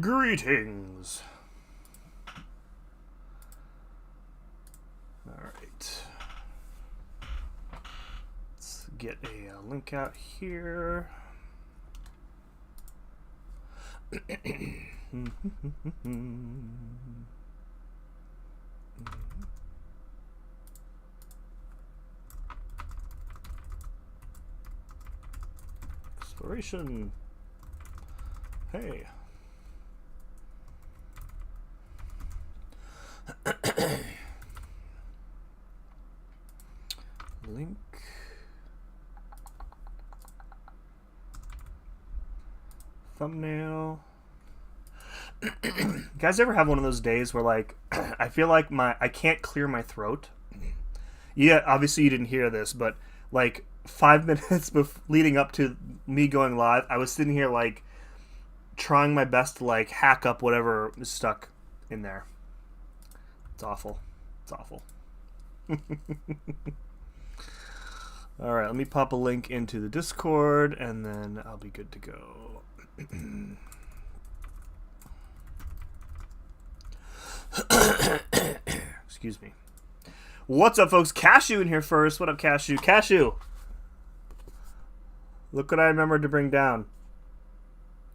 Greetings. Alright. Let's get a link out here. Exploration. Hey. Link. Thumbnail. You guys ever have one of those days where, like, I feel like I can't clear my throat? Yeah, obviously you didn't hear this, but like 5 minutes leading up to me going live, I was sitting here like trying my best to like hack up whatever is stuck in there. It's awful. It's awful. All right, let me pop a link into the Discord, and then I'll be good to go. Excuse me. What's up, folks? Cashew in here first. What up, Cashew? Cashew! Look what I remembered to bring down.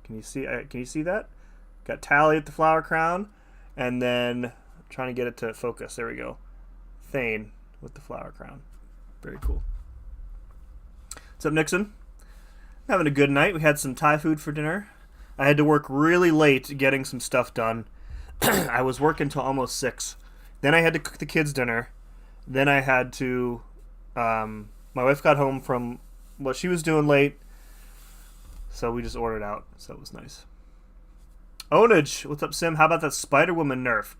Can you see? Can you see that? Got Tally at the flower crown, and then trying to get it to focus. There we go. Thane with the flower crown. Very cool. What's up, Nixon? Having a good night. We had some Thai food for dinner. I had to work really late getting some stuff done. I was working till almost 6. Then I had to cook the kids dinner. Then I had to... my wife got home from what she was doing late. So we just ordered out. So it was nice. Onage, what's up, Sim? How about that Spider-Woman nerf?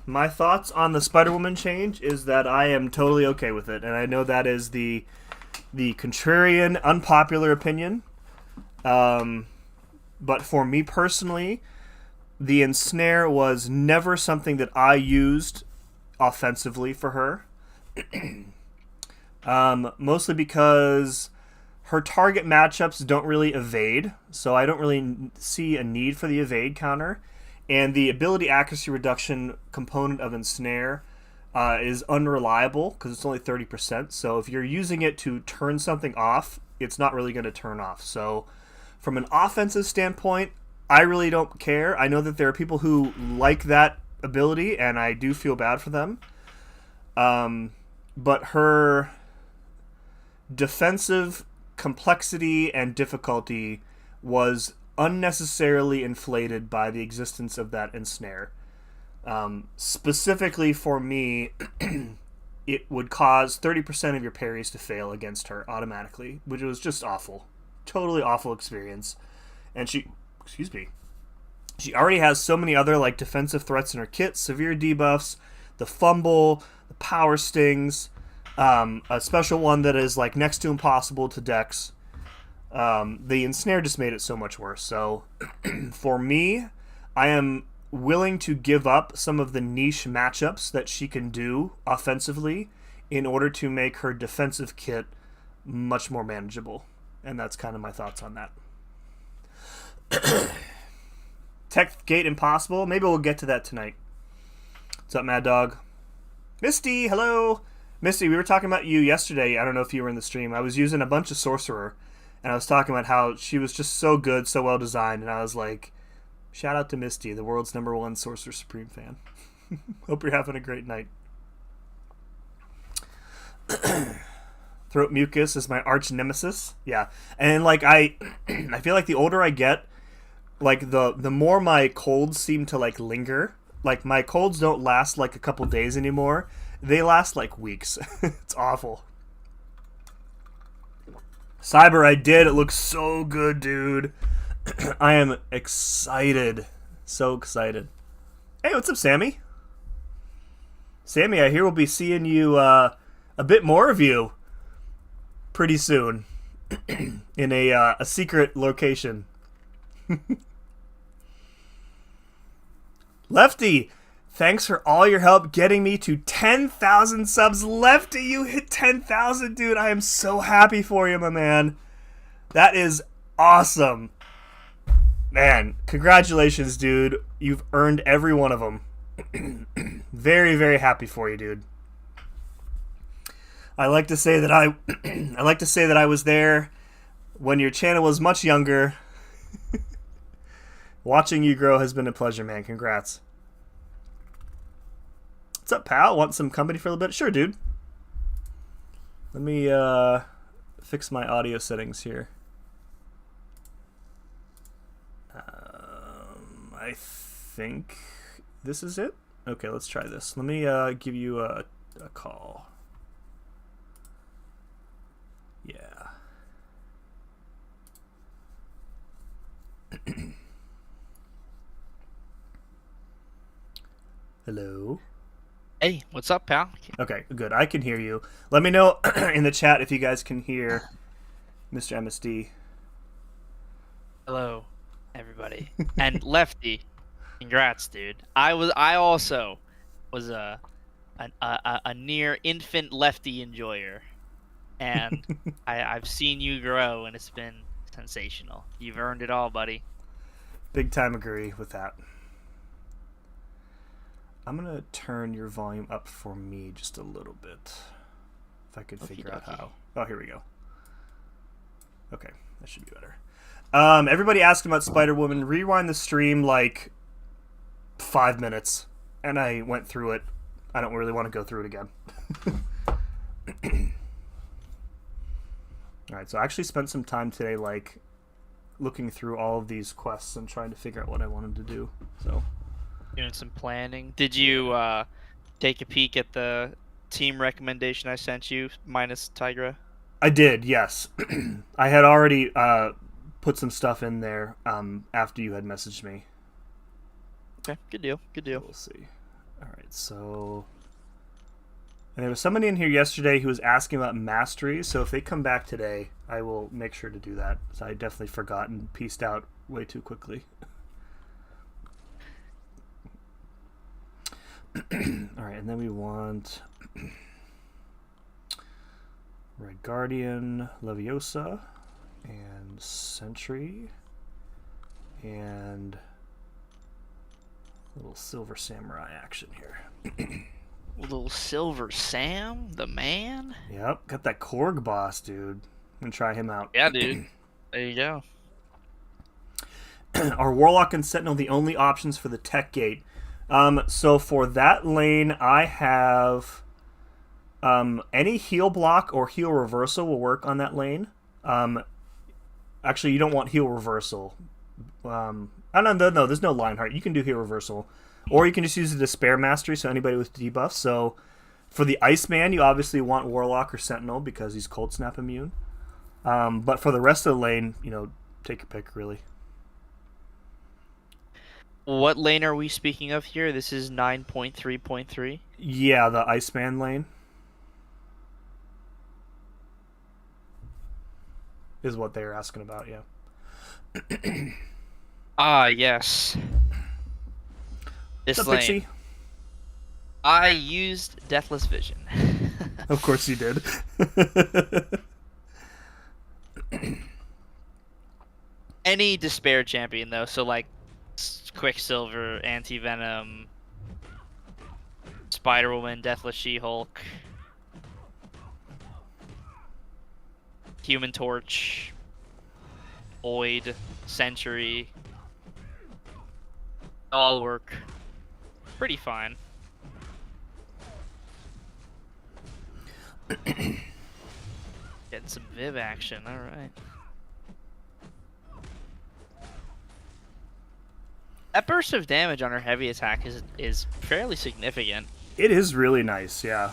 My thoughts on the Spider-Woman change is that I am totally okay with it, and I know that is the contrarian, unpopular opinion. But for me personally, the ensnare was never something that I used offensively for her. Mostly because her target matchups don't really evade, so I don't really see a need for the evade counter. And the ability accuracy reduction component of ensnare is unreliable because it's only 30%. So if you're using it to turn something off, it's not really going to turn off. So from an offensive standpoint, I really don't care. I know that there are people who like that ability, and I do feel bad for them. But her defensive complexity and difficulty was unnecessarily inflated by the existence of that ensnare. Specifically for me, it would cause 30% of your parries to fail against her automatically, which was just awful. Totally awful experience. And she already has so many other like defensive threats in her kit, severe debuffs, the fumble, the power stings, a special one that is like next to impossible to dex. The ensnare just made it so much worse. So for me, I am willing to give up some of the niche matchups that she can do offensively in order to make her defensive kit much more manageable. And that's kind of my thoughts on that. Tech Gate Impossible. Maybe we'll get to that tonight. What's up, Mad Dog? Misty, hello. Misty, we were talking about you yesterday. I don't know if you were in the stream. I was using a bunch of Sorcerer, and I was talking about how she was just so good, so well designed, and I was like, shout out to Misty, the world's #1 Sorcerer Supreme fan. Hope you're having a great night. Throat mucus is my arch nemesis. Yeah, and like I feel like the older I get, like the more my colds seem to like linger. Like my colds don't last like a couple days anymore. They last like weeks. It's awful. Cyber, I did. It looks so good, dude. I am excited. So excited. Hey, what's up, Sammy? Sammy, I hear we'll be seeing you, a bit more of you pretty soon in a secret location. Lefty, Thanks for all your help getting me to 10,000 subs. Lefty, you hit 10,000, dude. I am so happy for you, my man. That is awesome. Man, congratulations, dude. You've earned every one of them. Very, very happy for you, dude. I like to say that I was there when your channel was much younger. Watching you grow has been a pleasure, man. Congrats. What's up, pal? Want some company for a little bit? Sure, dude. Let me fix my audio settings here. I think this is it. Okay, let's try this. Let me give you a call. Yeah. Hello. Hey, what's up, pal? Okay, good. I can hear you. Let me know in the chat if you guys can hear Mr. MSD. Hello, everybody. And Lefty, congrats, dude. I also was a near infant Lefty enjoyer, and I've seen you grow, and it's been sensational. You've earned it all, buddy. Big time agree with that. I'm going to turn your volume up for me just a little bit. If I could figure out how. Oh, here we go. Okay, that should be better. Everybody asking about Spider-Woman. Rewind the stream like 5 minutes, and I went through it. I don't really want to go through it again. Alright, so I actually spent some time today like looking through all of these quests and trying to figure out what I wanted to do. So Doing some planning. Did you take a peek at the team recommendation I sent you, minus Tigra? I did, yes. I had already put some stuff in there after you had messaged me. Okay, good deal. Good deal. We'll see. All right, so... And there was somebody in here yesterday who was asking about mastery, so if they come back today, I will make sure to do that. So I definitely forgot and pieced out way too quickly. Alright, and then we want Red Guardian, Leviosa, and Sentry, and a little Silver Samurai action here. Little Silver Sam, the man? Yep, got that Korg boss, dude. I'm gonna try him out. Yeah, dude. There you go. Are Warlock and Sentinel the only options for the tech gate? So for that lane, I have any heal block or heal reversal will work on that lane. Actually, you don't want heal reversal. No, there's no Lionheart. You can do heal reversal. Or you can just use the Despair Mastery, so anybody with debuffs. So for the Iceman, you obviously want Warlock or Sentinel because he's Cold Snap immune. But for the rest of the lane, take your pick, really. What lane are we speaking of here? This is 9.3.3? Yeah, the Iceman lane. Is what they were asking about, yeah. Ah, yes. This What's up, lane. Pixie? I used Deathless Vision. Of course you did. Any Despair champion, though, so like Quicksilver, Anti-Venom, Spider-Woman, Deathless She-Hulk, Human Torch, Void, Sentry, all work pretty fine. Getting some Viv action, alright. That burst of damage on her heavy attack is fairly significant. It is really nice, yeah.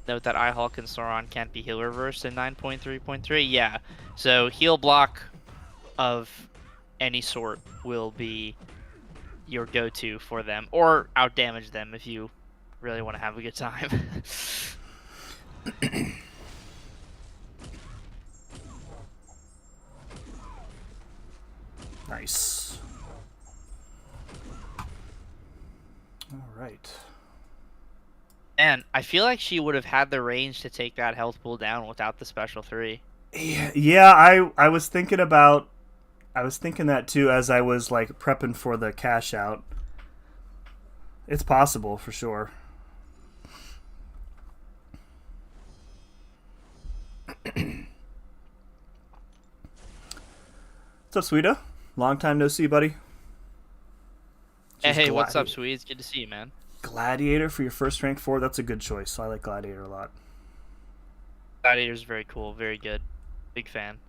Note that iHulk and Sauron can't be heal reversed in 9.3.3. Yeah, so heal block of any sort will be your go-to for them, or out-damage them if you really want to have a good time. Nice. All right. And I feel like she would have had the range to take that health pool down without the special 3. Yeah, I was thinking that too as I was like prepping for the cash out. It's possible for sure. What's up, Sweeta? Long time no see, buddy. Hey, what's up, Swedes? Good to see you, man. Gladiator for your first rank 4? That's a good choice. I like Gladiator a lot. Gladiator's very cool, very good. Big fan.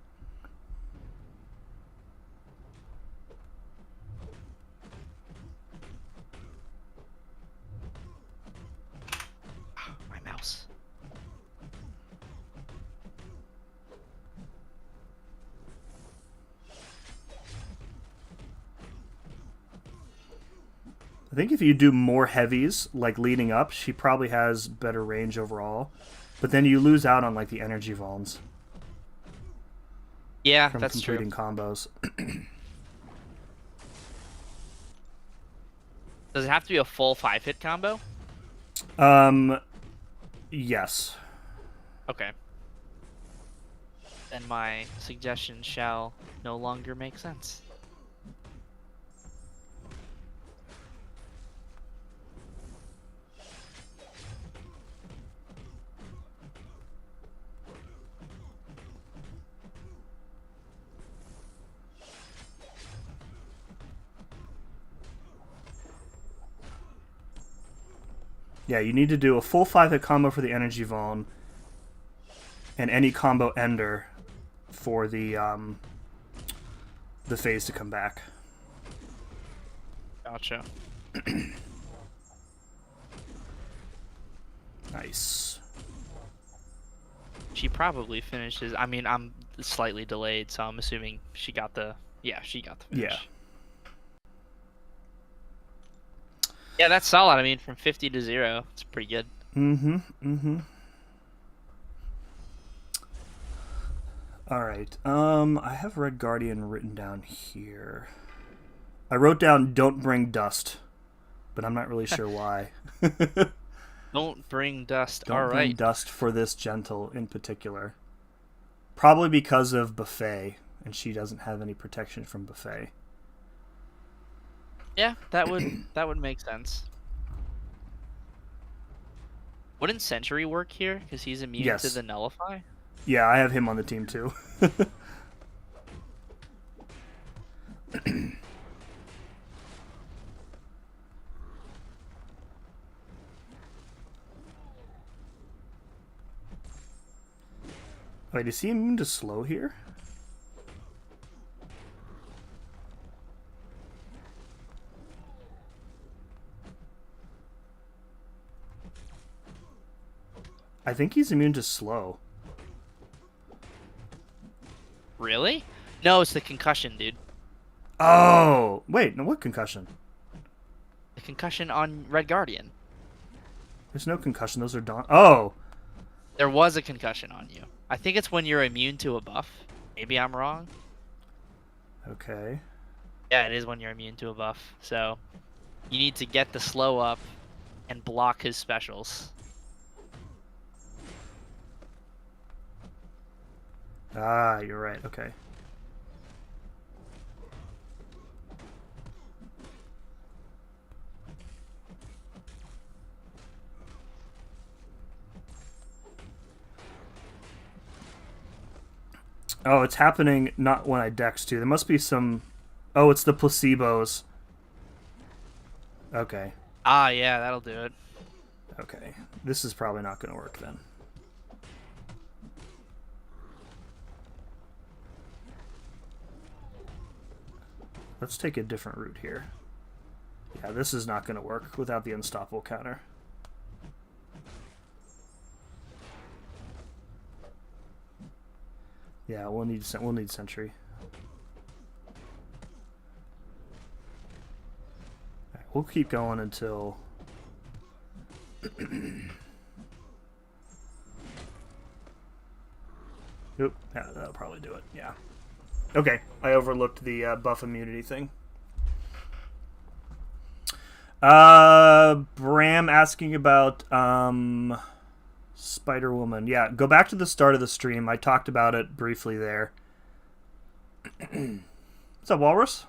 My mouse. I think if you do more heavies, like leading up, she probably has better range overall. But then you lose out on like the energy vulns. Yeah, from that's true. completing combos. Does it have to be a full 5-hit combo? Yes. Okay. Then my suggestion shall no longer make sense. Yeah, you need to do a full 5-hit combo for the energy vuln, and any combo ender for the phase to come back. Gotcha. Nice. She probably finishes. I mean, I'm slightly delayed, so I'm assuming she got the. Yeah, she got the finish. Yeah. Yeah, that's solid. I mean, from 50 to 0, it's pretty good. All right. I have Red Guardian written down here. I wrote down "Don't bring dust," but I'm not really sure why. Don't bring dust. Don't All bring right. dust for this gentle in particular. Probably because of Buffet, and she doesn't have any protection from Buffet. Yeah, that would make sense. Wouldn't Sentry work here? Because he's immune to the Nullify? Yeah, I have him on the team too. Wait, is he immune to slow here? I think he's immune to slow. Really? No, it's the concussion, dude. Oh! Wait, no, what concussion? The concussion on Red Guardian. There's no concussion, those are Dawn. Oh! There was a concussion on you. I think it's when you're immune to a buff. Maybe I'm wrong. Okay. Yeah, it is when you're immune to a buff. So, you need to get the slow up and block his specials. Ah, you're right, okay. Oh, it's happening not when I dex too. There must be some... Oh, it's the placebos. Okay. Ah, yeah, that'll do it. Okay. This is probably not going to work then. Let's take a different route here. Yeah, this is not going to work without the unstoppable counter. Yeah, we'll need Sentry. Right, we'll keep going until. Oop, yeah, that'll probably do it. Yeah. Okay, I overlooked the buff immunity thing. Bram asking about Spider Woman. Yeah, go back to the start of the stream. I talked about it briefly there. What's up, Walrus?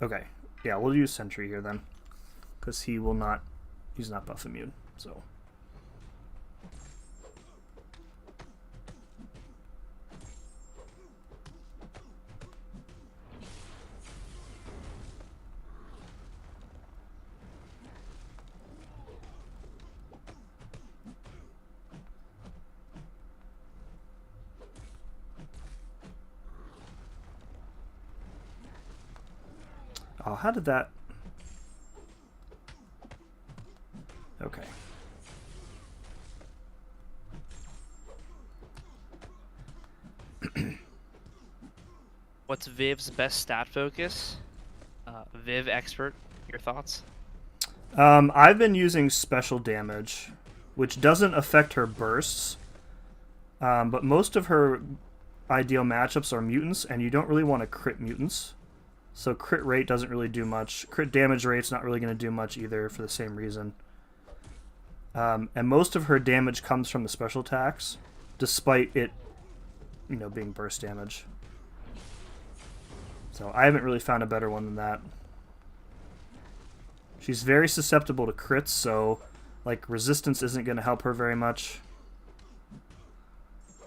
Okay, yeah, we'll use Sentry here then, because he's not buff immune. So. Oh, how did that... Okay. What's Viv's best stat focus? Viv expert, your thoughts? I've been using special damage, which doesn't affect her bursts, but most of her ideal matchups are mutants, and you don't really want to crit mutants. So crit rate doesn't really do much. Crit damage rate's not really going to do much either for the same reason. And most of her damage comes from the special attacks, despite it, being burst damage. So I haven't really found a better one than that. She's very susceptible to crits, so like resistance isn't going to help her very much.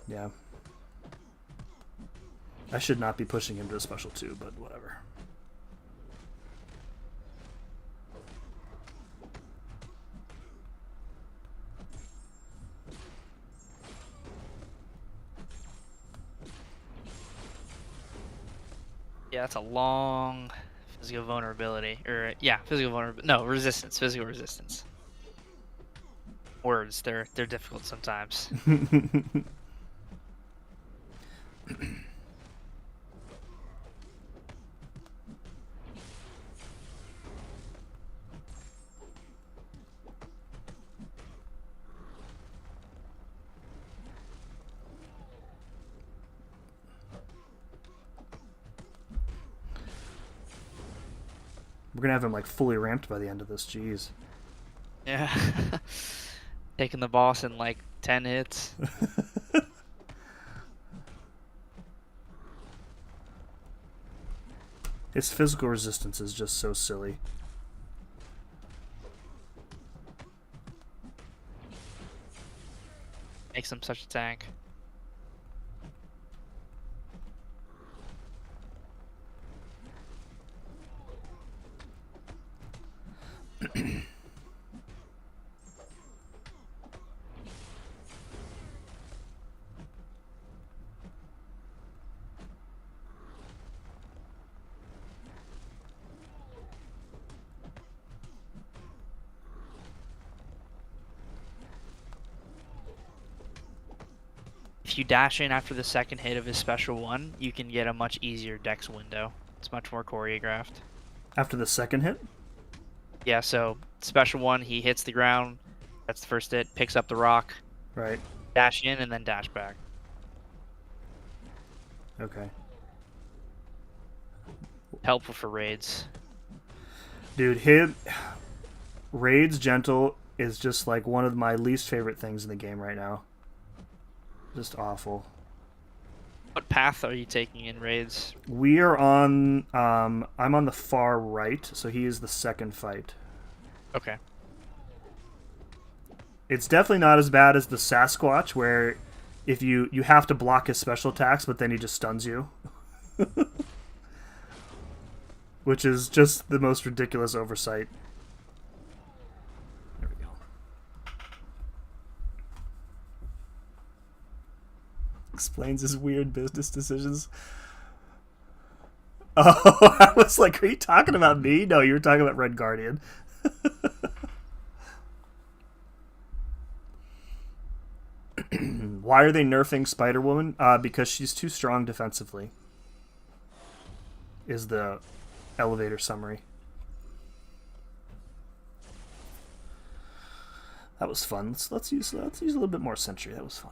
Yeah. I should not be pushing him to a special 2, but whatever. Yeah, that's a long physical vulnerability. Physical vulnerability. No, resistance. Physical resistance. Words, they're difficult sometimes. We're gonna have him like fully ramped by the end of this. Jeez. Yeah. Taking the boss in like 10 hits. His physical resistance is just so silly. Makes him such a tank. If you dash in after the second hit of his special one, you can get a much easier dex window. It's much more choreographed. After the second hit? Yeah, so special one, he hits the ground. That's the first hit. Picks up the rock. Right. Dash in and then dash back. Okay. Helpful for raids. Dude, Raids Gentle is just like one of my least favorite things in the game right now. Just awful. What path are you taking in raids? We are on... I'm on the far right, so he is the second fight. Okay. It's definitely not as bad as the Sasquatch, where if you have to block his special attacks, but then he just stuns you. Which is just the most ridiculous oversight. There we go. Explains his weird business decisions. Oh, I was like, are you talking about me? No, you were talking about Red Guardian. Why are they nerfing Spider-Woman? Because she's too strong defensively. Is the elevator summary. That was fun. Let's use a little bit more Sentry. That was fun.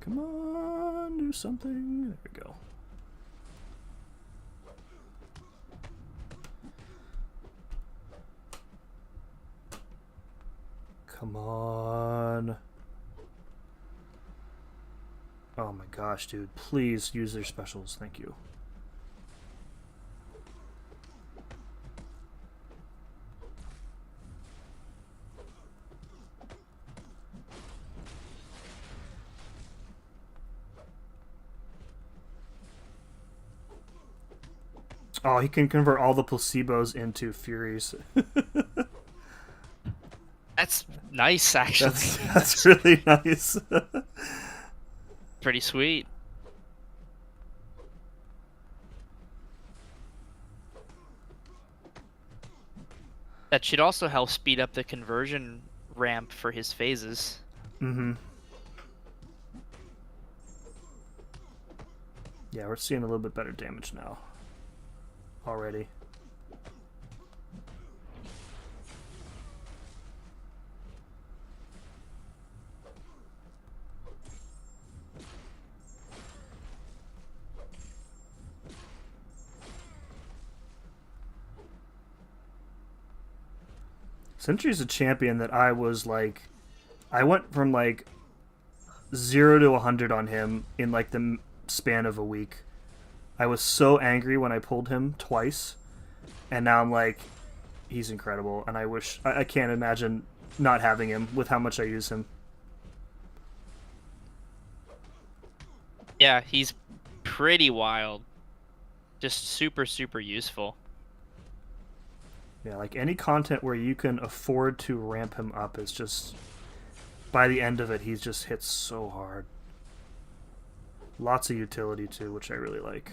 Come on, do something. There we go. Come on. Oh my gosh, dude. Please use their specials. Thank you. Oh, he can convert all the placebos into Furies. That's nice, actually. That's really nice. Pretty sweet. That should also help speed up the conversion ramp for his phases. Mm-hmm. Yeah, we're seeing a little bit better damage now. Already. Sentry's a champion that I was like, I went from like 0 to 100 on him in like the span of a week. I was so angry when I pulled him twice, and now I'm like, he's incredible, and I can't imagine not having him with how much I use him. Yeah, he's pretty wild. Just super, super useful. Yeah, like any content where you can afford to ramp him up is just, by the end of it, he just hits so hard. Lots of utility too, which I really like.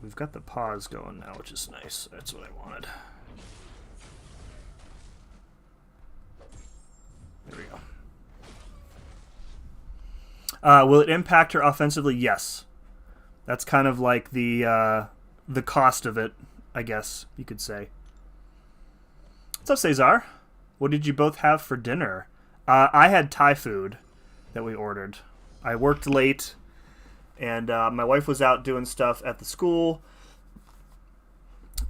We've got the pause going now, which is nice. That's what I wanted. There we go. Will it impact her offensively? Yes. That's kind of like the cost of it, I guess you could say. What's up, Cesar? What did you both have for dinner? I had Thai food that we ordered. I worked late, and my wife was out doing stuff at the school.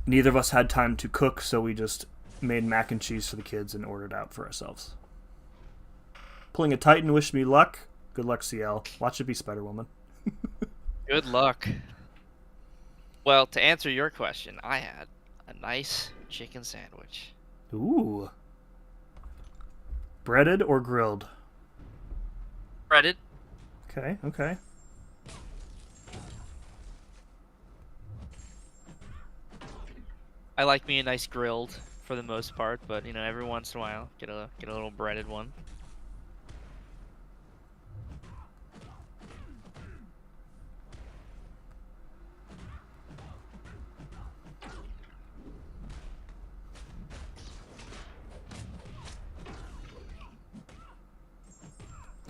Neither of us had time to cook, so we just made mac and cheese for the kids and ordered out for ourselves. Pulling a Titan, wish me luck. Good luck, CL. Watch it be Spider-Woman. Good luck. Well, to answer your question, I had a nice chicken sandwich. Ooh. Breaded or grilled? Breaded. Okay, okay. I like me a nice grilled for the most part, but you know, every once in a while, get a little breaded one.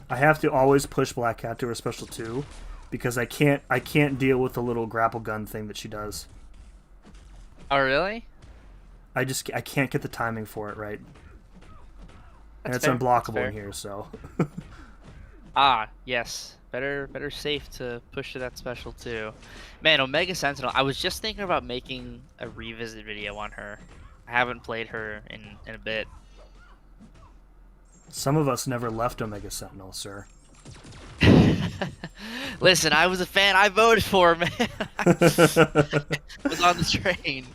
I have to always push Black Cat to her special 2 because I can't deal with the little grapple gun thing that she does. Oh, really? I can't get the timing for it right. And it's fair. unblockable in here, so. Ah, yes. Better safe to push to that special too. Man, Omega Sentinel, I was just thinking about making a revisit video on her. I haven't played her in a bit. Some of us never left Omega Sentinel, sir. Listen, I was a fan. I voted for her, man. I was on the train.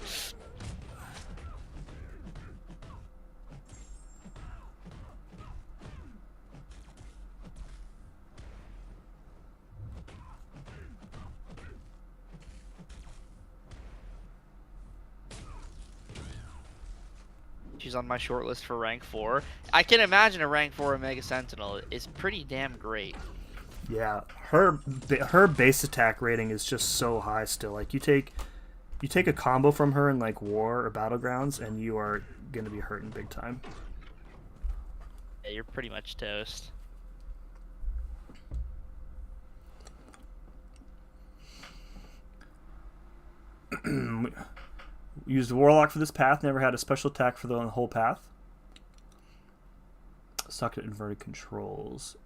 She's on my short list for rank 4. I can imagine a rank 4 Omega Sentinel is pretty damn great. Yeah, her base attack rating is just so high still. Like you take a combo from her in like war or battlegrounds, and you are gonna be hurting big time. Yeah, you're pretty much toast. Used Warlock for this path. Never had a special attack for the whole path. Sucked at inverted controls.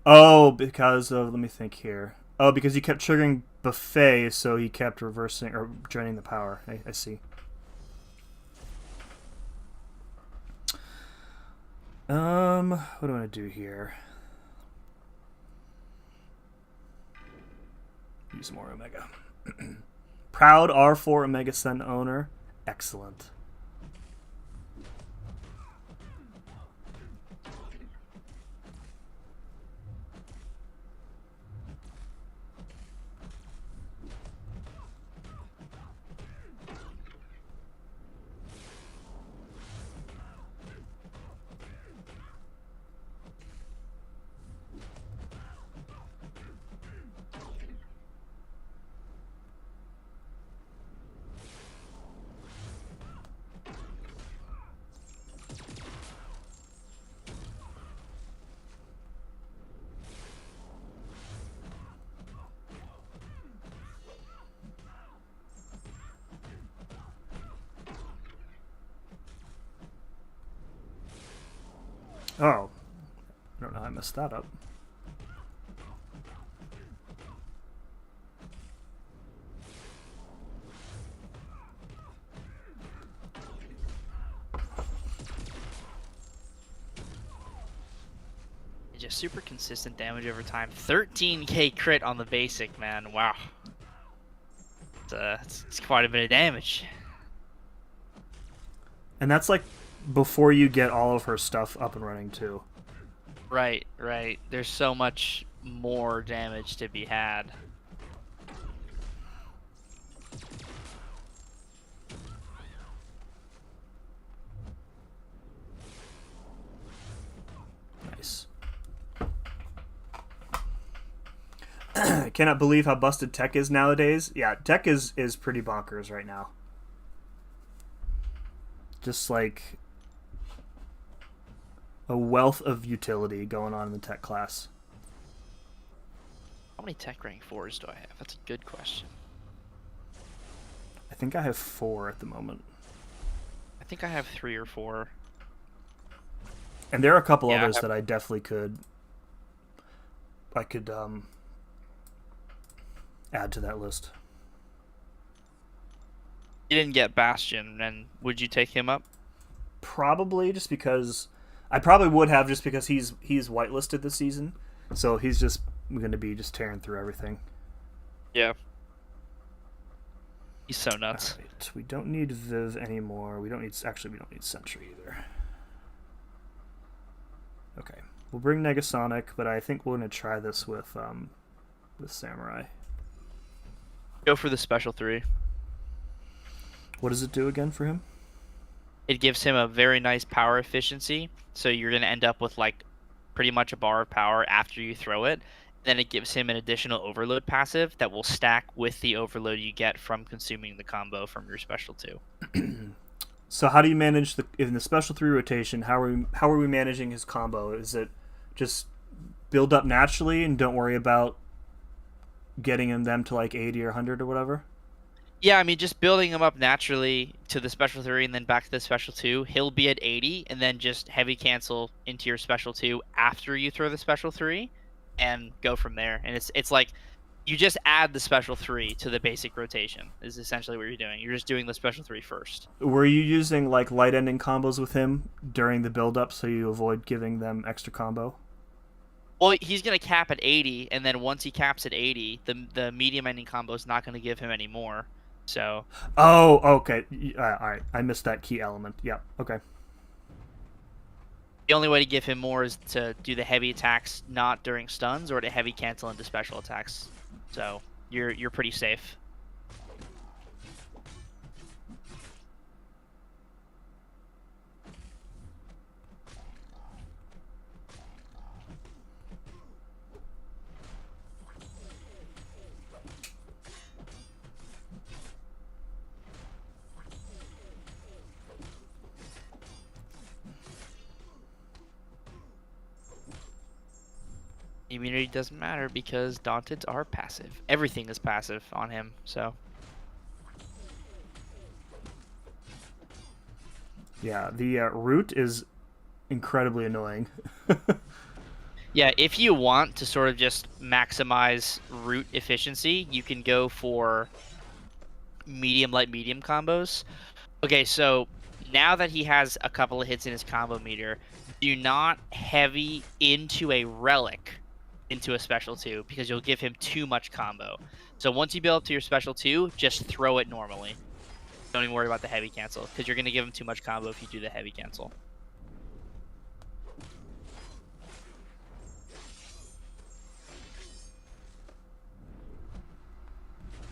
Oh, because of, let me think here. Oh, because he kept triggering buffet, so he kept reversing or draining the power. I see. What do I want to do here? Use more Omega. Proud R4 Omega Sun owner. Excellent. Oh. I don't know how I messed that up. Just super consistent damage over time. 13k crit on the basic, man. Wow. It's quite a bit of damage. And that's like before you get all of her stuff up and running too. Right, right. There's so much more damage to be had. Nice. I cannot believe how busted tech is nowadays. Yeah, tech is pretty bonkers right now. Just like a wealth of utility going on in the tech class. How many tech rank 4s do I have? That's a good question. I think I have 4 at the moment. I think I have 3 or 4. And there are a couple others that I definitely could add to that list. You didn't get Bastion, and would you take him up? Probably, just because I probably would have, just because he's whitelisted this season, so he's just going to be just tearing through everything. Yeah. He's so nuts. All right. We don't need Viv anymore. We don't need Sentry either. Okay, we'll bring Negasonic, but I think we're going to try this with Samurai. Go for the special 3. What does it do again for him? It gives him a very nice power efficiency, so you're going to end up with like pretty much a bar of power after you throw it. Then it gives him an additional overload passive that will stack with the overload you get from consuming the combo from your special 2. So how do you manage in the special 3 rotation? How are we managing his combo? Is it just build up naturally and don't worry about getting them to like 80 or 100 or whatever? Yeah, I mean, just building him up naturally to the special 3 and then back to the special 2. He'll be at 80 and then just heavy cancel into your special 2 after you throw the special 3 and go from there. And it's like you just add the special 3 to the basic rotation is essentially what you're doing. You're just doing the special 3 first. Were you using like light ending combos with him during the build up so you avoid giving them extra combo? Well, he's going to cap at 80, and then once he caps at 80, the medium ending combo is not going to give him any more. So. Oh, okay. All right. I missed that key element. Yeah. Okay. The only way to give him more is to do the heavy attacks not during stuns, or to heavy cancel into special attacks. So you're pretty safe. immunity doesn't matter because Daunteds are passive. Everything is passive on him, so. Yeah, the root is incredibly annoying. Yeah, if you want to sort of just maximize root efficiency, you can go for medium, light, medium combos. Okay, so now that he has a couple of hits in his combo meter, do not heavy into a relic into a special 2 because you'll give him too much combo. So once you build up to your special 2, just throw it normally. Don't even worry about the heavy cancel because you're going to give him too much combo if you do the heavy cancel.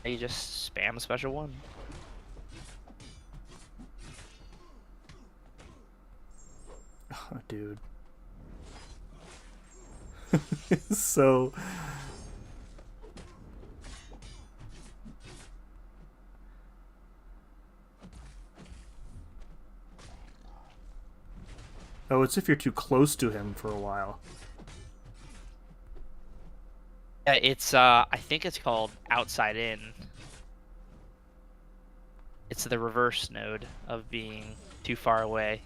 You just spam a special 1. Oh, dude. So... Oh, it's if you're too close to him for a while. Yeah, it's I think it's called outside in. It's the reverse node of being too far away.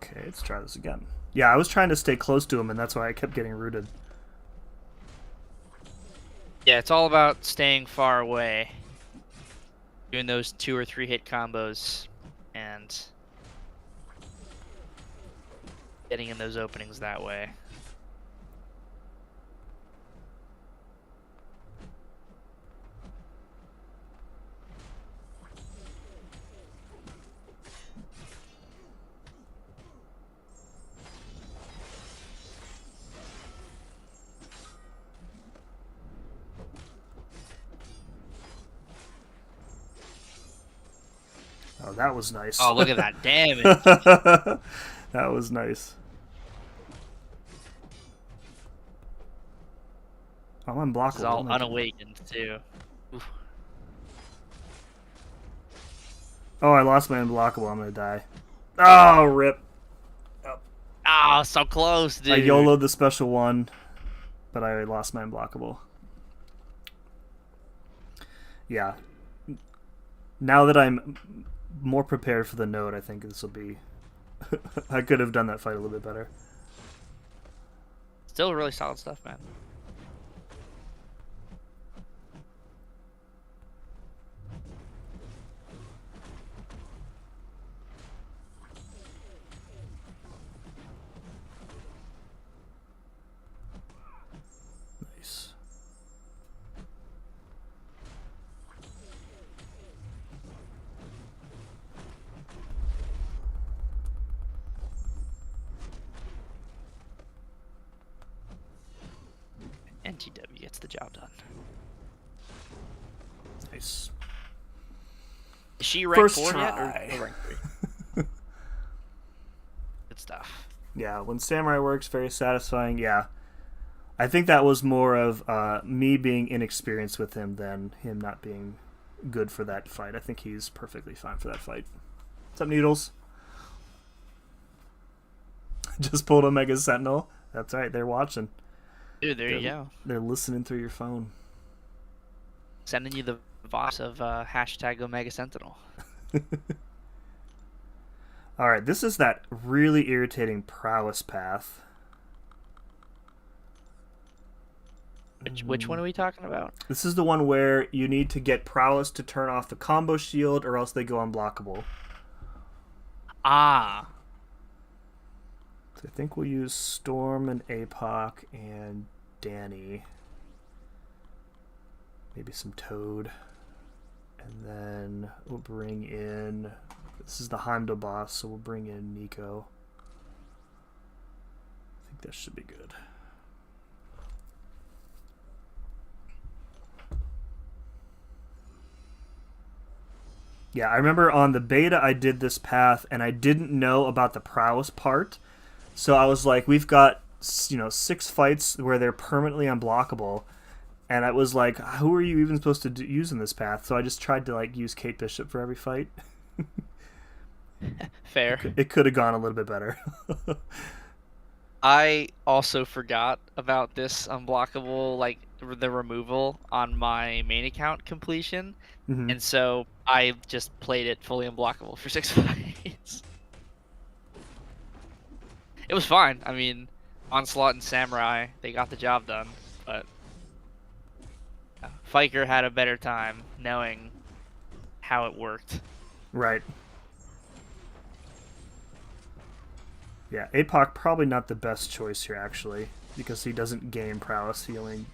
Okay, let's try this again. Yeah, I was trying to stay close to him, and that's why I kept getting rooted. Yeah, it's all about staying far away, doing those 2 or 3 hit combos, and getting in those openings that way. Oh, that was nice. Oh, look at that damage. That was nice. Oh, I'm unblockable. This is all unawakened, too. Oof. Oh, I lost my unblockable. I'm gonna die. Oh, rip. Oh, so close, dude. I YOLO'd the special 1, but I lost my unblockable. Yeah. Now that I'm more prepared for the node, I think this will be... I could have done that fight a little bit better. Still really solid stuff, man. Nice. NTW gets the job done. Nice. Is she rank First 4 yet, try. or rank 3? Good stuff. Yeah, when Samurai works, very satisfying. Yeah. I think that was more of me being inexperienced with him than him not being good for that fight. I think he's perfectly fine for that fight. What's up, Needles? Just pulled a Mega Sentinel. That's right, they're watching. Dude, there you go. They're listening through your phone. Sending you the voice of hashtag Omega Sentinel. Alright, this is that really irritating Prowess path. Which one are we talking about? This is the one where you need to get Prowess to turn off the combo shield or else they go unblockable. Ah. So I think we'll use Storm and APOC and Danny. Maybe some Toad. And then we'll bring in... This is the Heimdall boss, so we'll bring in Nico. This should be good. Yeah, I remember on the beta I did this path, and I didn't know about the prowess part. So I was like, we've got 6 fights where they're permanently unblockable. And I was like, who are you even supposed to use in this path? So I just tried to like use Kate Bishop for every fight. Fair. It could have gone a little bit better. I also forgot about this unblockable, like the removal on my main account completion, and so I just played it fully unblockable for 6 fights. It was fine. I mean, Onslaught and Samurai, they got the job done, but Fiker had a better time knowing how it worked. Right. Yeah, APOC probably not the best choice here, actually, because he doesn't gain prowess. He only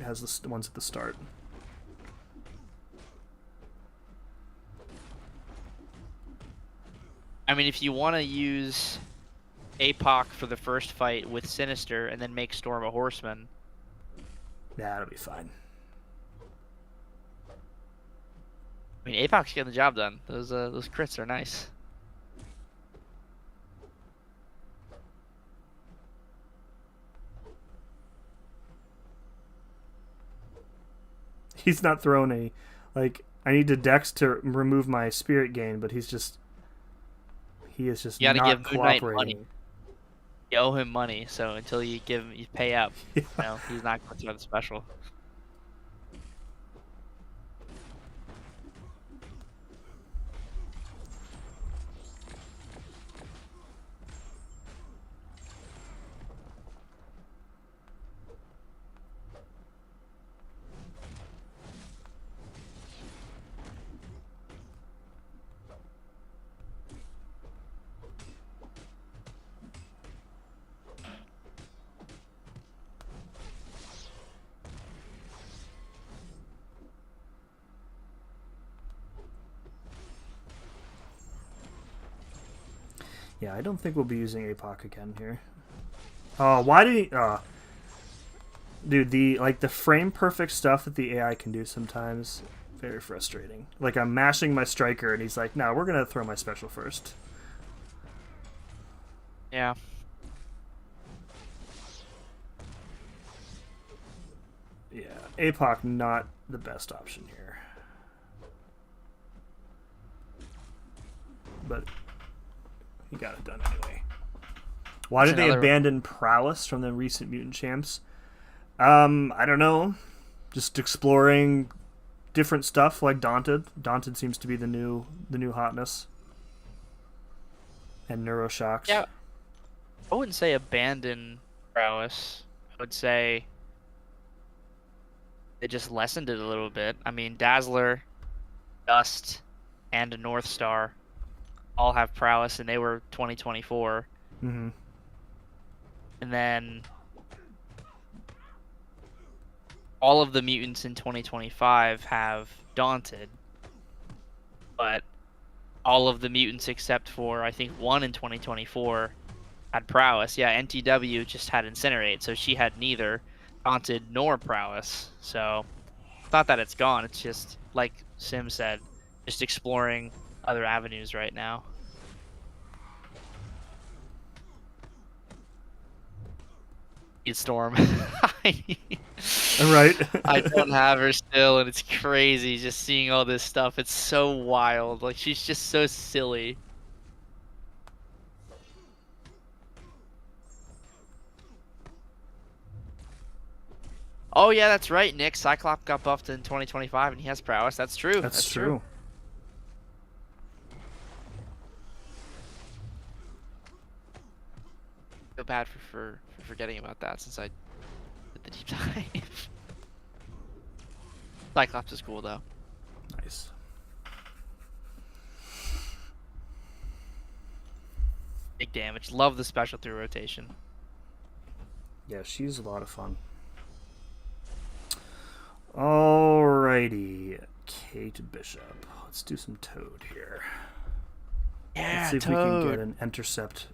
has the ones at the start. I mean, if you want to use APOC for the first fight with Sinister and then make Storm a Horseman, yeah, that'll be fine. I mean, APOC's getting the job done. Those crits are nice. He's not throwing any, like, I need to Dex to remove my spirit gain, but he is just you gotta not give Moon Knight cooperating. money. You owe him money, so until you pay up, Yeah. he's not going to throw the special. Yeah, I don't think we'll be using APOC again here. Oh, why did he... dude, the frame perfect stuff that the AI can do sometimes, very frustrating. Like, I'm mashing my striker, and he's like, no, we're going to throw my special first. Yeah. Yeah, APOC not the best option here. But he got it done anyway. Why did they abandon Prowess from the recent Mutant Champs? I don't know. Just exploring different stuff like Daunted. Daunted seems to be the new hotness. And Neuroshocks. Yeah. I wouldn't say abandon Prowess. I would say they just lessened it a little bit. I mean, Dazzler, Dust, and North Star all have Prowess, and they were 2024. Mm-hmm. And then all of the mutants in 2025 have Daunted, but all of the mutants except for, I think, one in 2024 had Prowess. Yeah, NTW just had Incinerate, so she had neither Daunted nor Prowess. So it's not that it's gone, it's just, like Sim said, just exploring other avenues right now. Storm. Right. I don't have her still, and it's crazy just seeing all this stuff. It's so wild. Like, she's just so silly. Oh yeah, that's right, Nick. Cyclops got buffed in 2025, and he has Prowess. That's true. That's true. Feel bad for forgetting about that since I did the deep dive. Cyclops is cool though. Nice. Big damage. Love the special through rotation. Yeah, she's a lot of fun. Alrighty. Kate Bishop. Let's do some Toad here. Yeah, Let's see if we can get an intercept.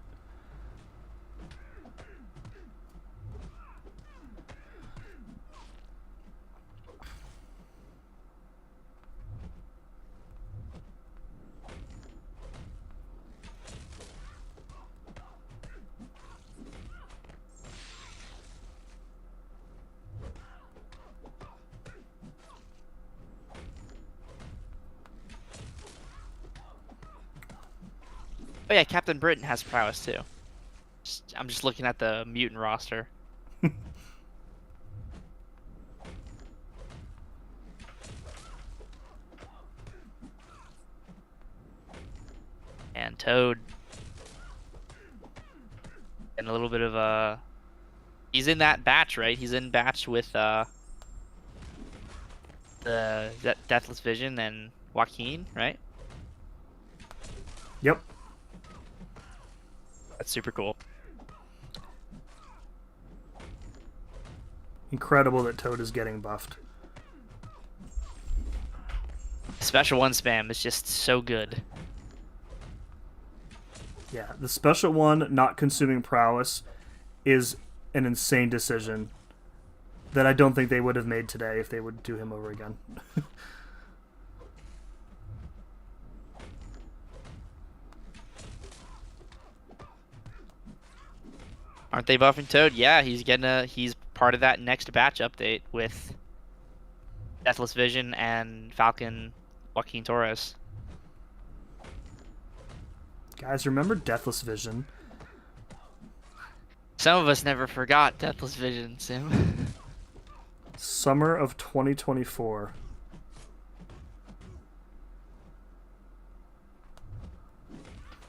Oh yeah, Captain Britain has prowess too. I'm just looking at the mutant roster. And Toad. And a little bit of he's in that batch, right? He's in batch with the Deathless Vision and Joaquin, right? Yep. That's super cool. Incredible that Toad is getting buffed. Special one spam is just so good. Yeah, the special one not consuming prowess is an insane decision that I don't think they would have made today if they would do him over again. Aren't they buffing Toad? Yeah, he's part of that next batch update with Deathless Vision and Falcon Joaquin Torres. Guys, remember Deathless Vision? Some of us never forgot Deathless Vision, Sim. Summer of 2024.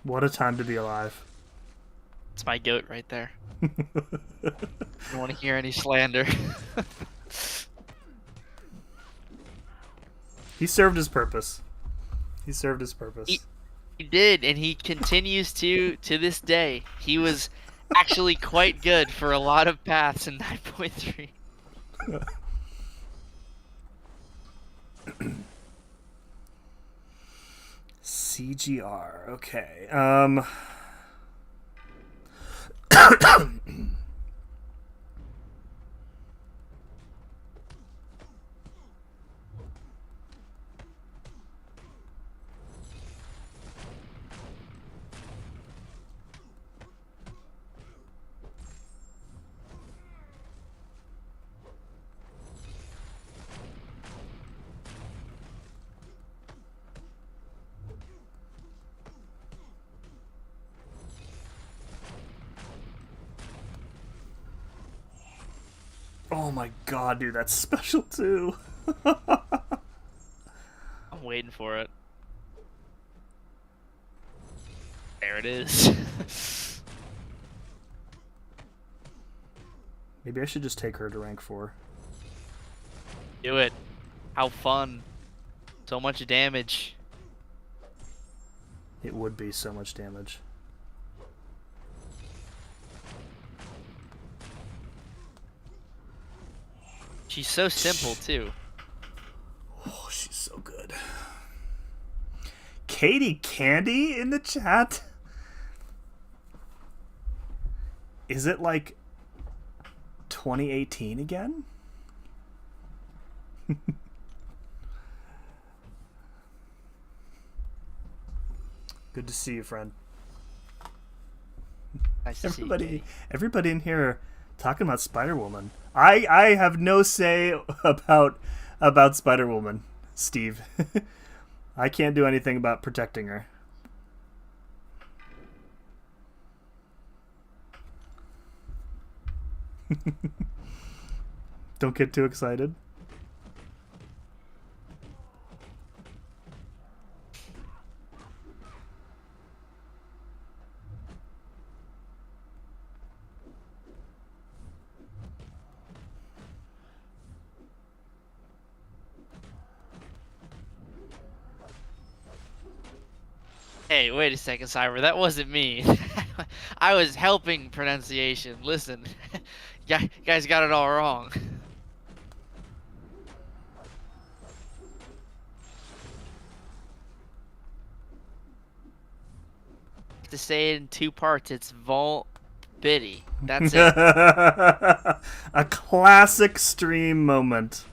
What a time to be alive. It's my goat right there. I don't want to hear any slander. He served his purpose. He served his purpose. He did, and he continues to this day. He was actually quite good for a lot of paths in 9.3. CGR. Okay. Oh my god, dude, that's special too. I'm waiting for it. There it is. Maybe I should just take her to rank 4. Do it. How fun. So much damage. It would be so much damage. She's so simple too. Oh, she's so good. Katie Candy in the chat? Is it like 2018 again? Good to see you, friend. Nice to see you, Katie. Everybody in here talking about Spider-Woman. I have no say about Spider-Woman, Steve. I can't do anything about protecting her. Don't get too excited. Hey, wait a second, Cyber. That wasn't me. I was helping pronunciation. Listen, you guys got it all wrong. To say it in 2 parts, it's Vol Biddy. That's it. A classic stream moment.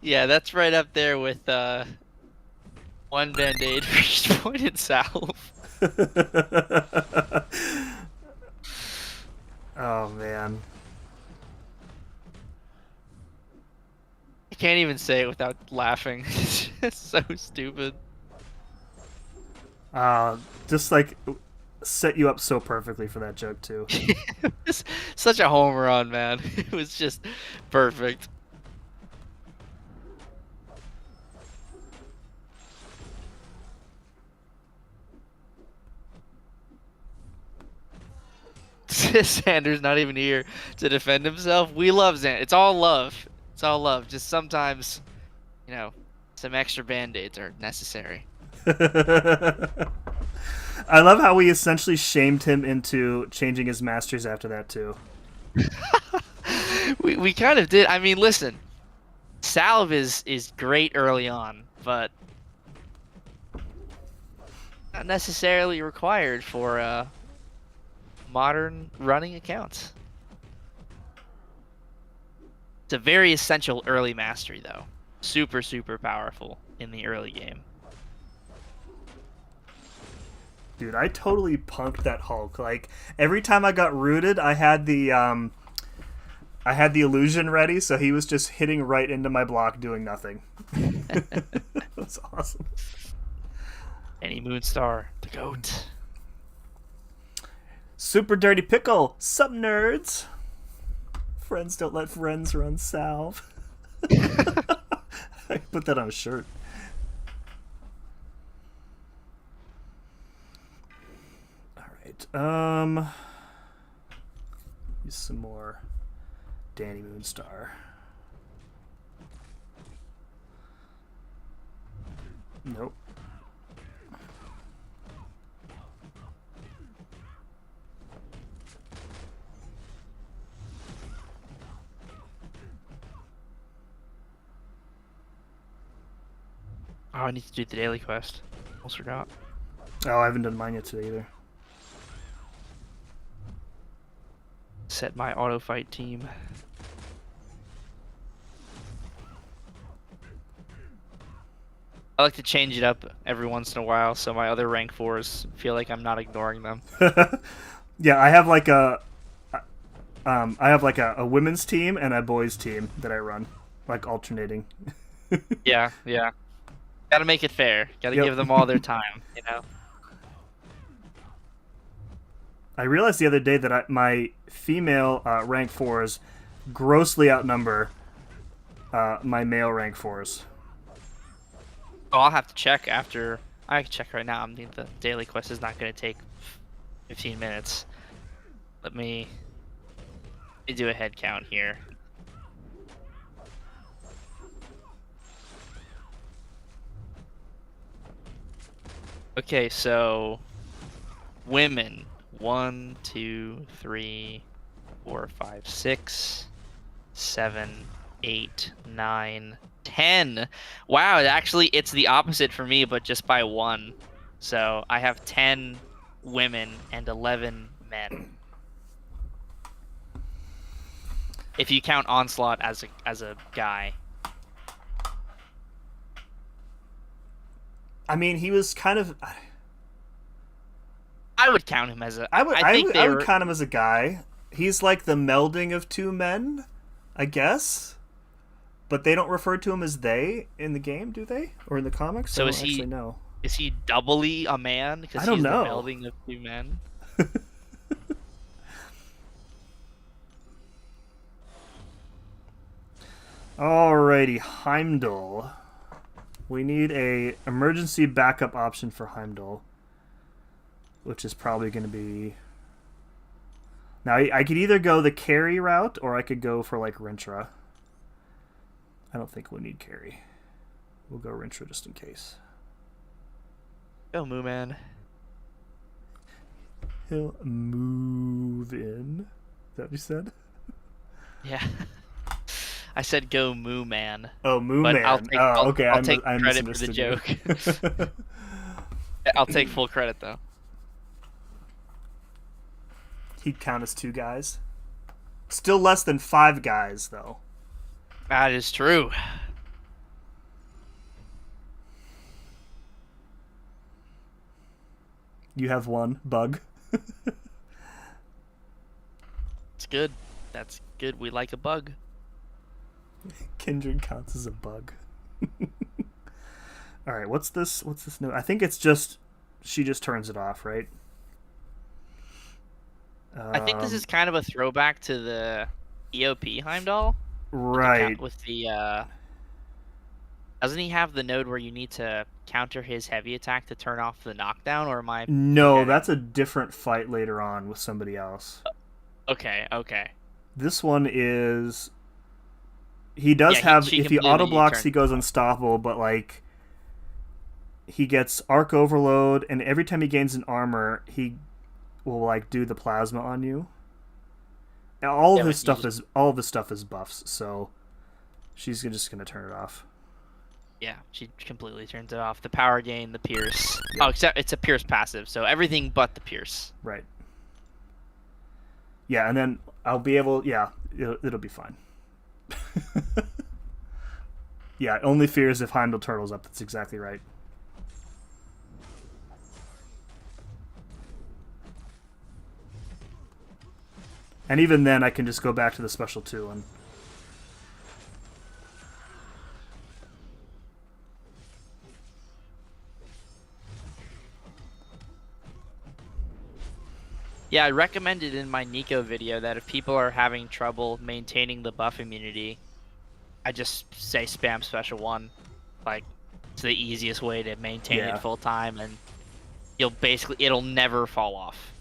Yeah, that's right up there with one band-aid for each pointed salve. Oh man. I can't even say it without laughing. It's so stupid. Just like set you up so perfectly for that joke too. It was such a home run, man. It was just perfect. Xander's not even here to defend himself. We love Xander. It's all love. It's all love. Just sometimes, some extra band-aids are necessary. I love how we essentially shamed him into changing his masters after that too. We kind of did. I mean, listen, Salve is great early on, but not necessarily required for modern running accounts. It's a very essential early mastery, though. Super, super powerful in the early game. Dude, I totally punked that Hulk. Like every time I got rooted, I had the illusion ready, so he was just hitting right into my block, doing nothing. That's awesome. Any Moonstar, the GOAT. Super Dirty Pickle, sup nerds? Friends don't let friends run salve. I put that on a shirt. Alright, use some more Danny Moonstar. Nope. Oh, I need to do the daily quest. Almost forgot. Oh, I haven't done mine yet today either. Set my auto fight team. I like to change it up every once in a while so my other rank 4s feel like I'm not ignoring them. Yeah, I have like a women's team and a boys team that I run, like alternating. Yeah. Gotta make it fair. Gotta give them all their time, I realized the other day that my female rank 4s grossly outnumber my male rank 4s. Oh, I'll have to check after. I can check right now. I mean, the daily quest is not going to take 15 minutes. Let me do a head count here. Okay, so women 1, 2, 3, 4, 5, 6, 7, 8, 9, 10. Wow, actually it's the opposite for me, but just by 1. So I have 10 women and 11 men. If you count Onslaught as a guy. I mean, he was kind of. I would count him as a. I would count him as a guy. He's like the melding of two men, I guess. But they don't refer to him as they in the game, do they? Or in the comics? So I is don't actually know. Is he doubly a man? Because I don't he's know. The melding of two men. Alrighty, Heimdall. We need a emergency backup option for Heimdall, which is probably going to be. Now I could either go the carry route or I could go for like Rintra. I don't think we'll need carry. We'll go Rintra just in case. Go Moo Man. He'll move in. Is that what you said? Yeah. I said go Moo Man. Oh, Moo but Man. Okay. I'll take I credit for the joke. I'll take full credit though. He'd count as 2 guys. Still less than 5 guys, though. That is true. You have 1 bug. It's good. That's good. We like a bug. Kindred counts as a bug. All right, what's this new? I think it's just she just turns it off, right? I think this is kind of a throwback to the EOP Heimdall. Right. With the doesn't he have the node where you need to counter his heavy attack to turn off the knockdown, or am I No, forgetting? that's a different fight later on with somebody else. Okay. This one is he does have she if he completely auto blocks turned he goes it off. unstoppable, but like he gets arc overload, and every time he gains an armor, he will like do the plasma on you. And all of Yeah, this but you stuff just- is buffs, so she's just gonna turn it off. Yeah, she completely turns it off. The power gain, the pierce. Oh, except it's a pierce passive, so everything but the pierce. Right. Yeah, and then I'll be able. Yeah, it'll be fine. Yeah, only fears if Heimdall turtles up. That's exactly right. And even then, I can just go back to the special 2 and. Yeah, I recommended in my Nico video that if people are having trouble maintaining the buff immunity, I just say spam special 1. Like, it's the easiest way to maintain Yeah. it full time, and it'll never fall off.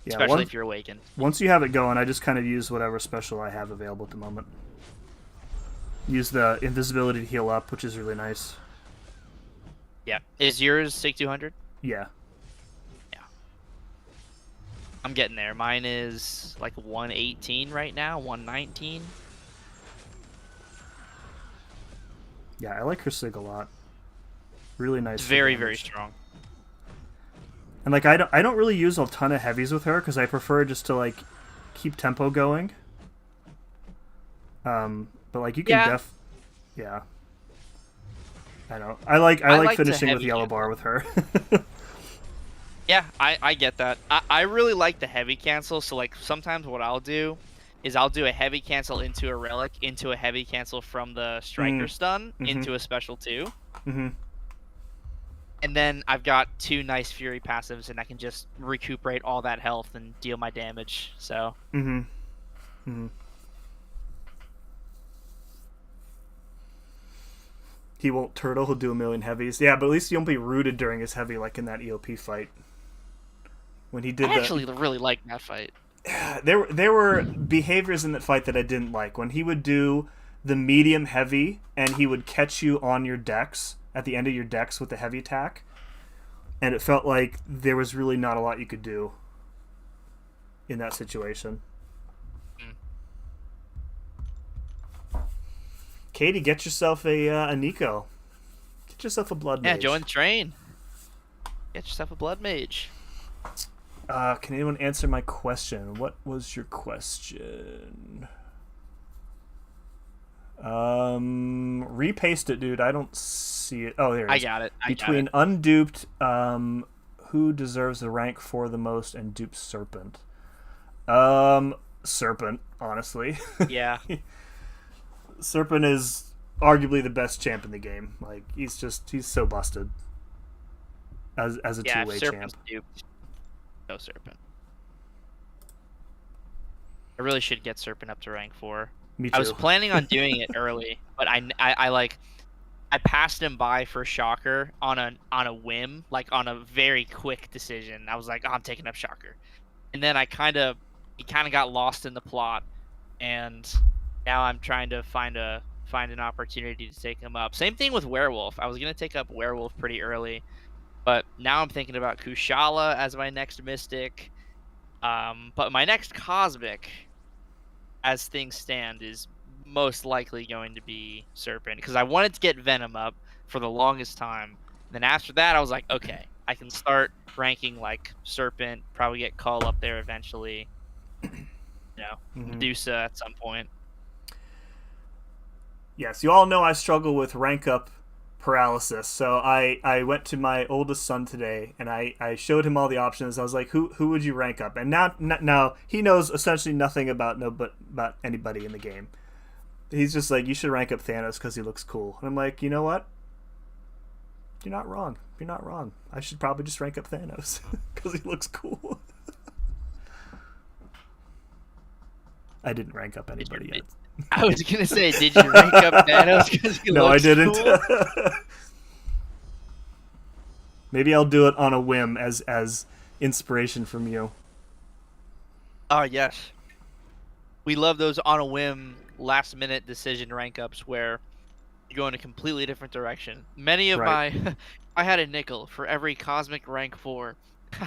Yeah, Especially if you're awakened. Once you have it going, I just kind of use whatever special I have available at the moment. Use the invisibility to heal up, which is really nice. Yeah. Is yours 6200? Yeah. I'm getting there. Mine is like 118 right now, 119. Yeah, I like her sig a lot. Really nice. It's very, very strong. And like I don't really use a ton of heavies with her because I prefer just to like keep tempo going. But like you can yeah. I know. I like finishing with yellow bar with her. Yeah, I get that. I really like the heavy cancel, so like sometimes what I'll do is I'll do a heavy cancel into a relic, into a heavy cancel from the striker stun, into a special 2. Mm-hmm. And then I've got 2 nice fury passives, and I can just recuperate all that health and deal my damage, so... Mm-hmm. Mm-hmm. He won't turtle, he'll do a million heavies. Yeah, but at least he won't be rooted during his heavy like in that EOP fight. When he did I actually really liked that fight. There were behaviors in that fight that I didn't like. When he would do the medium heavy and he would catch you on your decks at the end of your decks with the heavy attack, and it felt like there was really not a lot you could do in that situation. Katie, get yourself a Nico. Get yourself a blood mage. Yeah, join the train. Get yourself a blood mage. Can anyone answer my question? What was your question? Repaste it, dude. I don't see it. Oh, there it is. I got it. Between unduped, who deserves the rank for the most, and duped serpent? Serpent, honestly. Yeah. Serpent is arguably the best champ in the game. Like he's so busted as a two-way champ. Duped. No Serpent. I really should get Serpent up to rank 4. Me too. I was planning on doing it early, but I passed him by for Shocker on a whim, like on a very quick decision. I was like, oh, I'm taking up Shocker, and then he kind of got lost in the plot, and now I'm trying to find an opportunity to take him up. Same thing with Werewolf. I was gonna take up Werewolf pretty early, but now I'm thinking about Kushala as my next Mystic. But my next Cosmic, as things stand, is most likely going to be Serpent, because I wanted to get Venom up for the longest time. Then after that, I was like, okay, I can start ranking like Serpent, probably get Cull up there eventually. Medusa at some point. Yes, you all know I struggle with rank up paralysis. So I went to my oldest son today and I showed him all the options. I was like, who would you rank up? And now he knows essentially nothing about anybody in the game. He's just like, you should rank up Thanos because he looks cool. And I'm like, you know what? You're not wrong. You're not wrong. I should probably just rank up Thanos because he looks cool. I didn't rank up anybody yet. I was gonna say, did you rank up Thanos because he No, I looks didn't. cool? Maybe I'll do it on a whim as inspiration from you. Oh yes, we love those on a whim, last minute decision rank ups where you go in a completely different direction. Many of Right. my, I had a nickel for every cosmic rank 4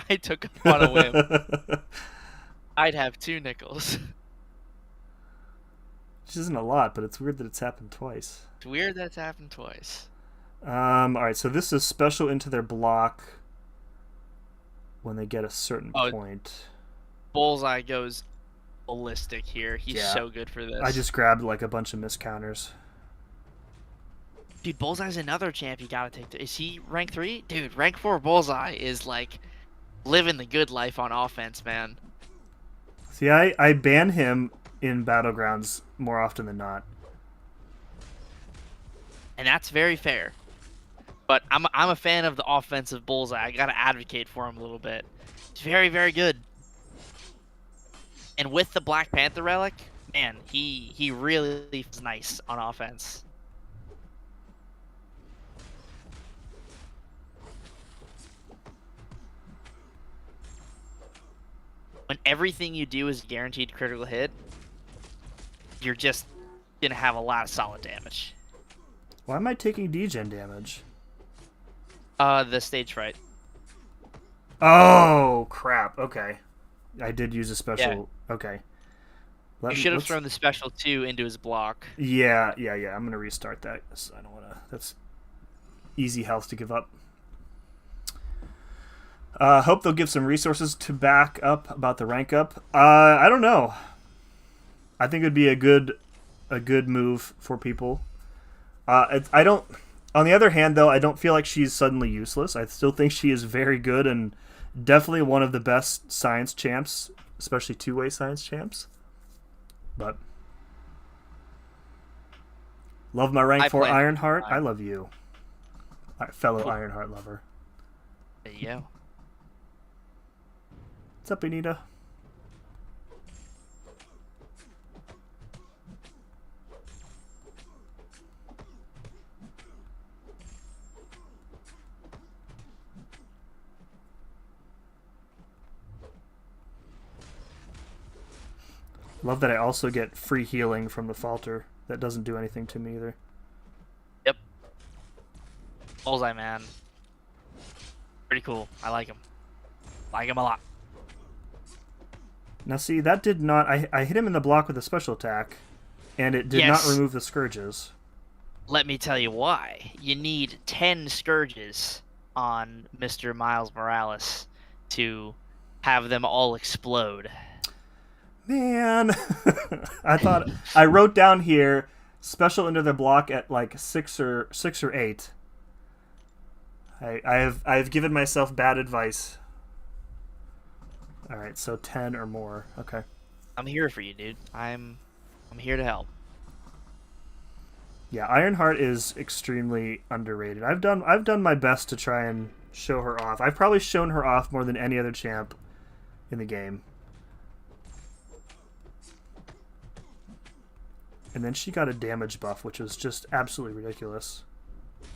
I took up on a whim. I'd have 2 nickels. Which isn't a lot, but it's weird that it's happened twice. It's weird that it's happened twice. Alright, so this is special into their block when they get a certain point. Bullseye goes ballistic here. He's so good for this. I just grabbed like a bunch of miscounters. Dude, Bullseye's another champ you gotta take. Is he rank 3? Dude, rank 4 Bullseye is like living the good life on offense, man. See, I ban him in Battlegrounds more often than not. And that's very fair. But I'm a fan of the offensive Bullseye. I gotta advocate for him a little bit. He's very, very good. And with the Black Panther relic, man, he really is nice on offense. When everything you do is guaranteed critical hit, you're just gonna have a lot of solid damage. Why am I taking degen damage? The stage fright. Oh, crap. Okay. I did use a special. Yeah. Okay. You should have thrown the special 2 into his block. Yeah. I'm going to restart that. I don't want to. That's easy health to give up. Hope they'll give some resources to back up about the rank up. I don't know. I think it'd be a good move for people. I don't. On the other hand, though, I don't feel like she's suddenly useless. I still think she is very good and definitely one of the best science champs, especially two-way science champs. But love my rank 4 Ironheart. I love you, fellow Ironheart lover. There you go. What's up, Anita? Love that I also get free healing from the Falter. That doesn't do anything to me either. Yep. Bullseye, man. Pretty cool. I like him. Like him a lot. Now see, that did not... I hit him in the block with a special attack, and it did not remove the Scourges. Let me tell you why. You need 10 Scourges on Mr. Miles Morales to have them all explode. Man, I wrote down here special into the block at like 6 or 8. I have given myself bad advice. All right, so 10 or more. Okay. I'm here for you, dude. I'm here to help. Yeah, Ironheart is extremely underrated. I've done my best to try and show her off. I've probably shown her off more than any other champ in the game. And then she got a damage buff, which was just absolutely ridiculous. It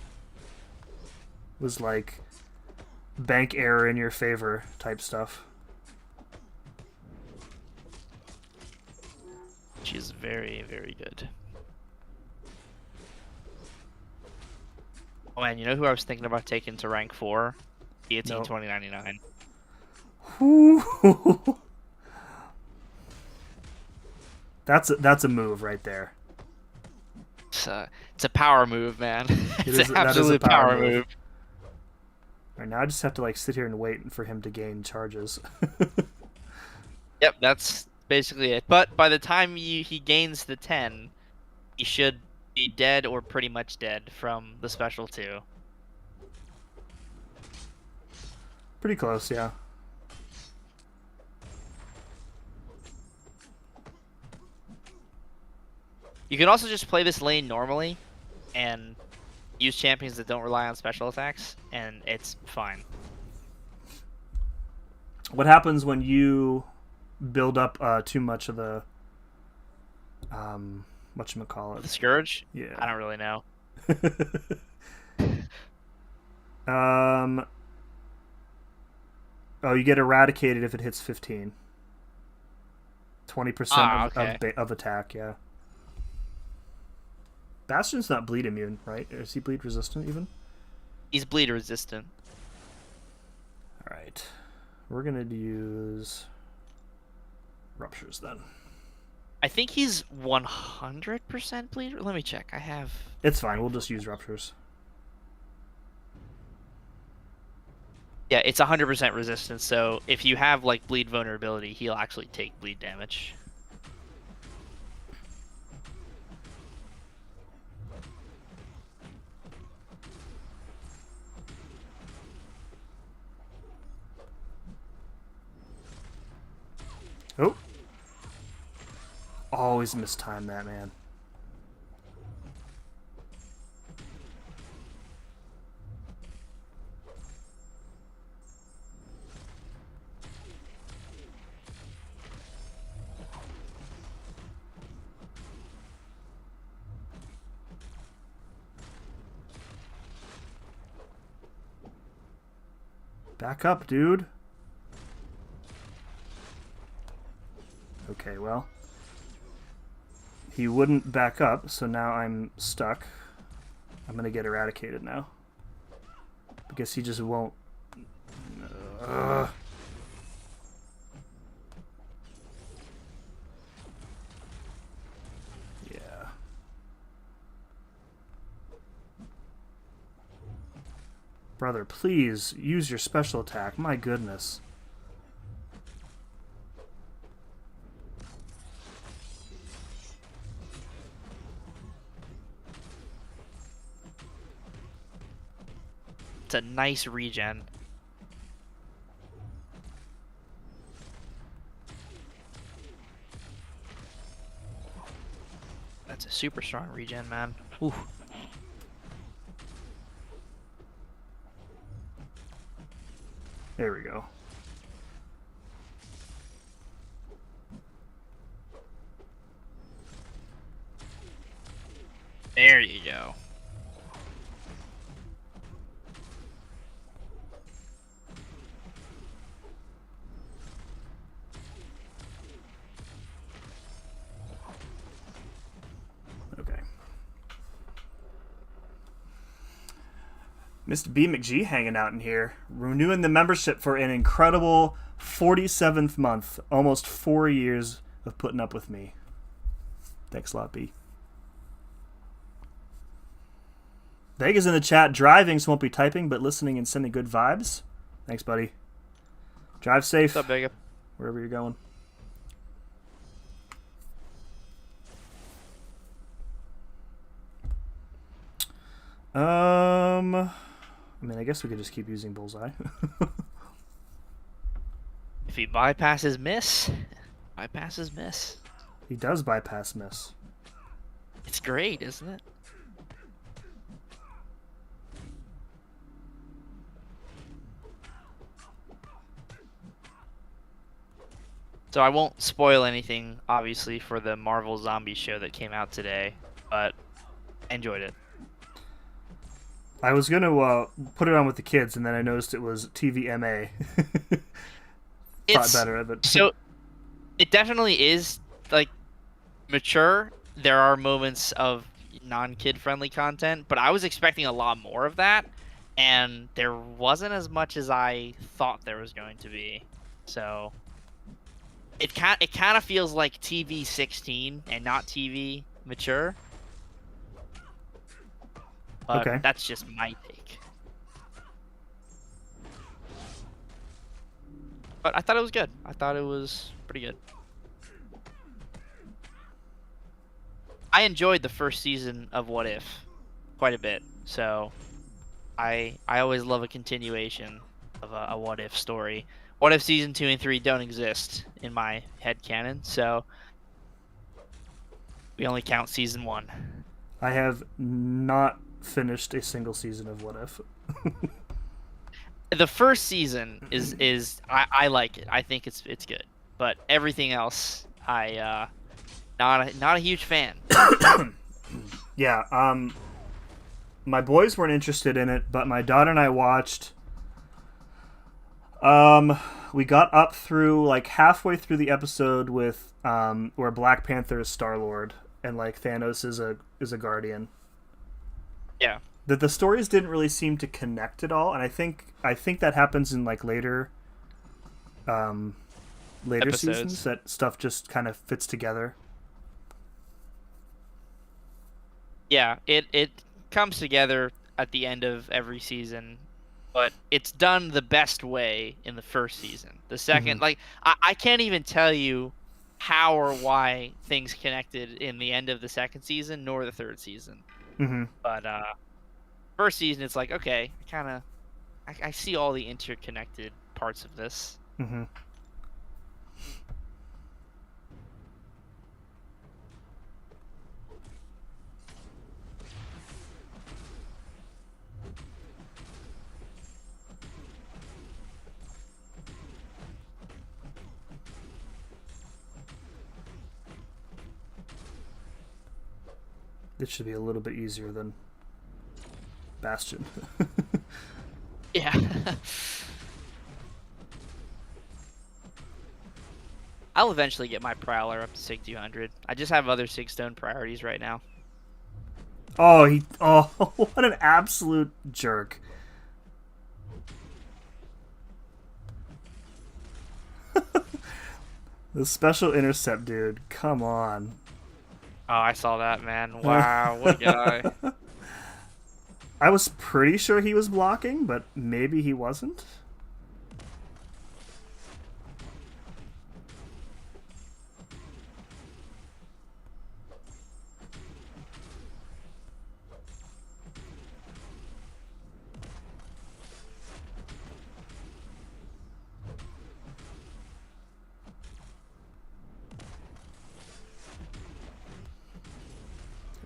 was like bank error in your favor type stuff. She's very, very good. Oh man, you know who I was thinking about taking to rank 4? Guillotine 2099. That's a move right there. It's a power move, man. It's an absolute power move. All right, now I just have to like sit here and wait for him to gain charges. Yep, that's basically it. But by the time he gains the 10, he should be dead or pretty much dead from the special 2. Pretty close, yeah. You can also just play this lane normally, and use champions that don't rely on special attacks, and it's fine. What happens when you build up too much of the whatchamacallit? The Scourge? Yeah. I don't really know. Oh, you get eradicated if it hits 15. 20% of attack, yeah. Bastion's not bleed immune, right? Is he bleed resistant even? He's bleed resistant. Alright. We're going to use Ruptures then. I think he's 100% bleed. Let me check. I have... It's fine. We'll just use Ruptures. Yeah, it's 100% resistance, so if you have, like, bleed vulnerability, he'll actually take bleed damage. Oh. Always mistime that, man. Back up, dude. Okay, well. He wouldn't back up, so now I'm stuck. I'm gonna get eradicated now. Because he just won't... Yeah. Brother, please use your special attack. My goodness. It's a nice regen. That's a super strong regen, man. Ooh. There we go. There you go. Okay. Mr. B McG hanging out in here, renewing the membership for an incredible 47th month, almost 4 years of putting up with me. Thanks a lot, B. Vega's in the chat, driving, so won't be typing, but listening and sending good vibes. Thanks, buddy. Drive safe. What's up, Vega? Wherever you're going. I mean, I guess we could just keep using Bullseye. If he bypasses miss, bypasses miss. He does bypass miss. It's great, isn't it? So I won't spoil anything, obviously, for the Marvel Zombie show that came out today, but I enjoyed it. I was going to put it on with the kids, and then I noticed it was TVMA. Thought better of it. So, it definitely is, like, mature. There are moments of non-kid friendly content, but I was expecting a lot more of that, and there wasn't as much as I thought there was going to be. So... It kind of feels like TV 16 and not TV mature. But okay. That's just my take. But I thought it was good. I thought it was pretty good. I enjoyed the first season of What If quite a bit. So I always love a continuation of a What If story. What If season 2 and 3 don't exist in my headcanon, so we only count season 1. I have not finished a single season of What If. The first season is I like it. I think it's good, but everything else not a huge fan. Yeah, my boys weren't interested in it, but my daughter and I watched. We got up through like halfway through the episode with where Black Panther is Star-Lord and like Thanos is a Guardian. Yeah. That the stories didn't really seem to connect at all, and I think that happens in like later Episodes. seasons, that stuff just kind of fits together. Yeah, it comes together at the end of every season, but it's done the best way in the first season. The second, like I can't even tell you how or why things connected in the end of the second season nor the third season. But first season, it's like, okay, I see all the interconnected parts of this. This should be a little bit easier than Bastion. Yeah. I'll eventually get my Prowler up to Sig 200. I just have other Sig Stone priorities right now. Oh, what an absolute jerk. The special intercept dude, come on. Oh, I saw that, man. Wow, what a guy. I was pretty sure he was blocking, but maybe he wasn't.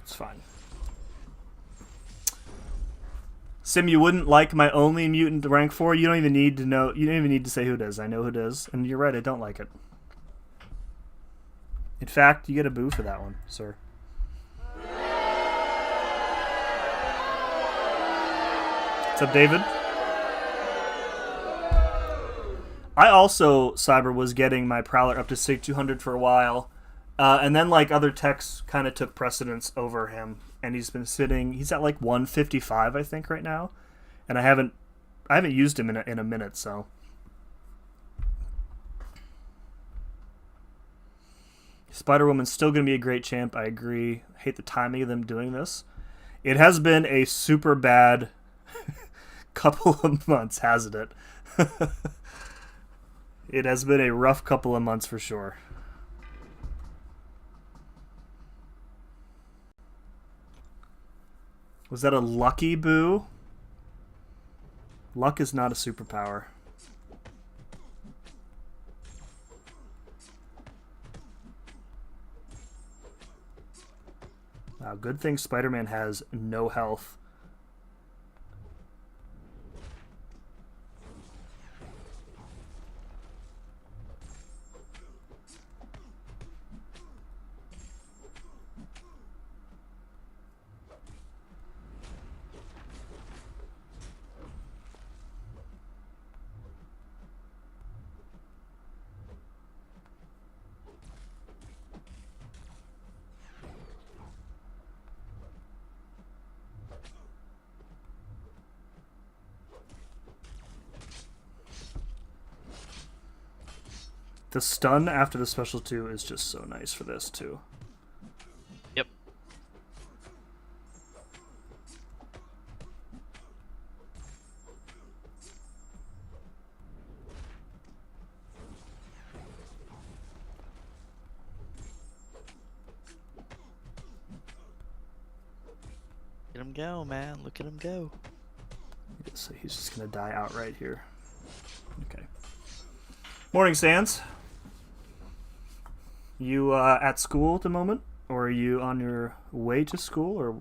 It's fine. Sim, you wouldn't like my only mutant rank 4? You don't even need to know. You don't even need to say who it is. I know who it is. And you're right, I don't like it. In fact, you get a boo for that one, sir. What's up, David? I also, Cyber, was getting my Prowler up to Sig 200 for a while. And then, like, other techs kind of took precedence over him. And he's been sitting... He's at, like, 155, I think, right now. And I haven't used him in a minute, so... Spider-Woman's still going to be a great champ, I agree. I hate the timing of them doing this. It has been a super bad couple of months, hasn't it? It has been a rough couple of months for sure. Was that a lucky boo? Luck is not a superpower. Wow, good thing Spider-Man has no health. The stun after the special 2 is just so nice for this, too. Yep. Look at him go, man. Look at him go. So he's just going to die outright here. Okay. Morning, Sans. You at school at the moment? Or are you on your way to school? Or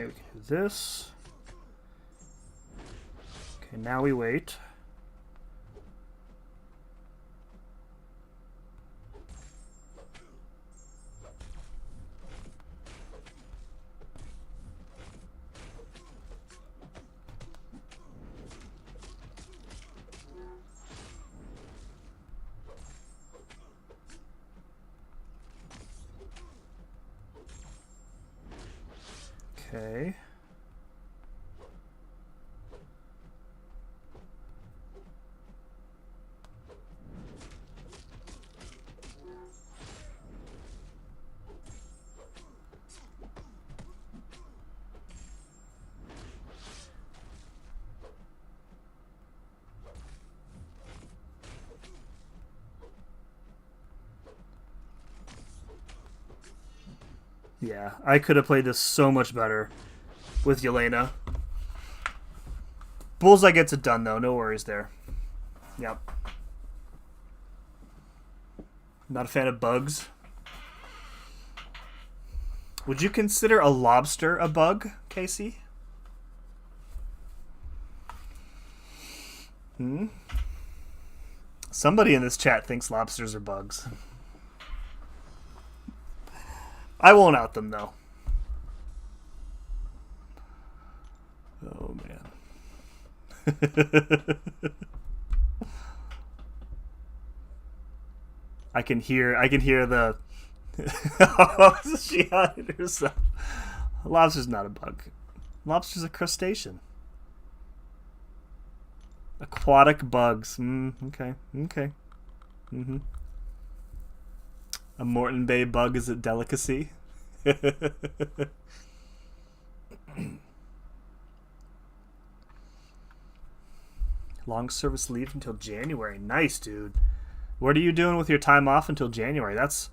Okay, we can do this. Okay, now we wait. Okay. Yeah, I could have played this so much better with Yelena. Bullseye gets it done, though. No worries there. Yep. Not a fan of bugs. Would you consider a lobster a bug, Casey? Somebody in this chat thinks lobsters are bugs. I won't out them, though. Oh, man. I can hear the... she hid herself. Lobster's not a bug. Lobster's a crustacean. Aquatic bugs. Okay. A Moreton Bay bug is a delicacy. Long service leave until January. Nice, dude. What are you doing with your time off until January? Most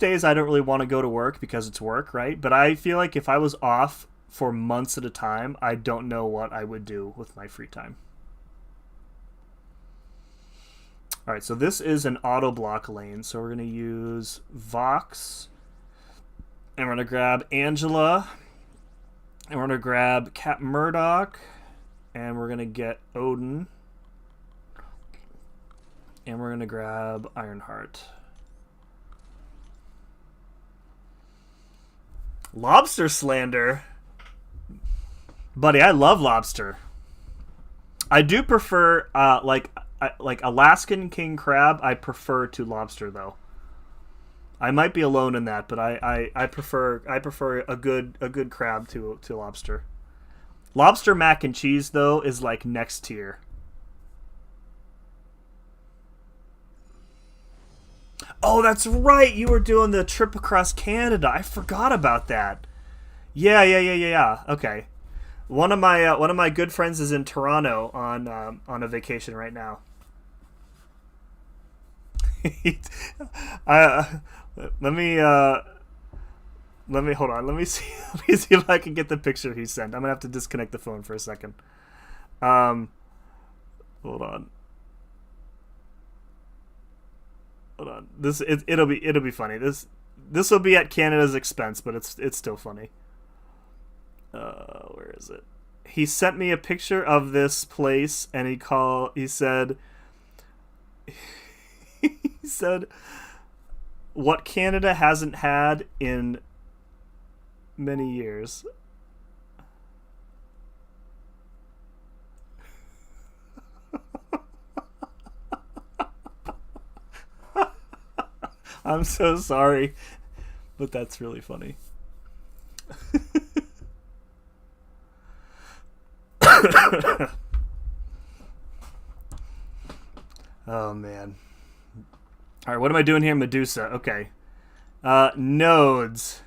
days I don't really want to go to work because it's work, right? But I feel like if I was off for months at a time, I don't know what I would do with my free time. All right, so this is an auto block lane, so we're going to use Vox, and we're going to grab Angela, and we're going to grab Cap Murdoch, and we're going to get Odin, and we're going to grab Ironheart. Lobster slander? Buddy, I love lobster. I do prefer, like Alaskan king crab, I prefer to lobster, though. I might be alone in that, but I prefer a good crab to lobster. Lobster mac and cheese, though, is like next tier. Oh, that's right. You were doing the trip across Canada. I forgot about that. Yeah. Okay. One of my good friends is in Toronto on a vacation right now. Let me hold on. Let me see if I can get the picture he sent. I'm gonna have to disconnect the phone for a second. Hold on. It'll be funny. This will be at Canada's expense, but it's still funny. Where is it? He sent me a picture of this place, and he said what Canada hasn't had in many years. I'm so sorry, but that's really funny. Oh, man. All right, what am I doing here? Medusa. Okay. Nodes.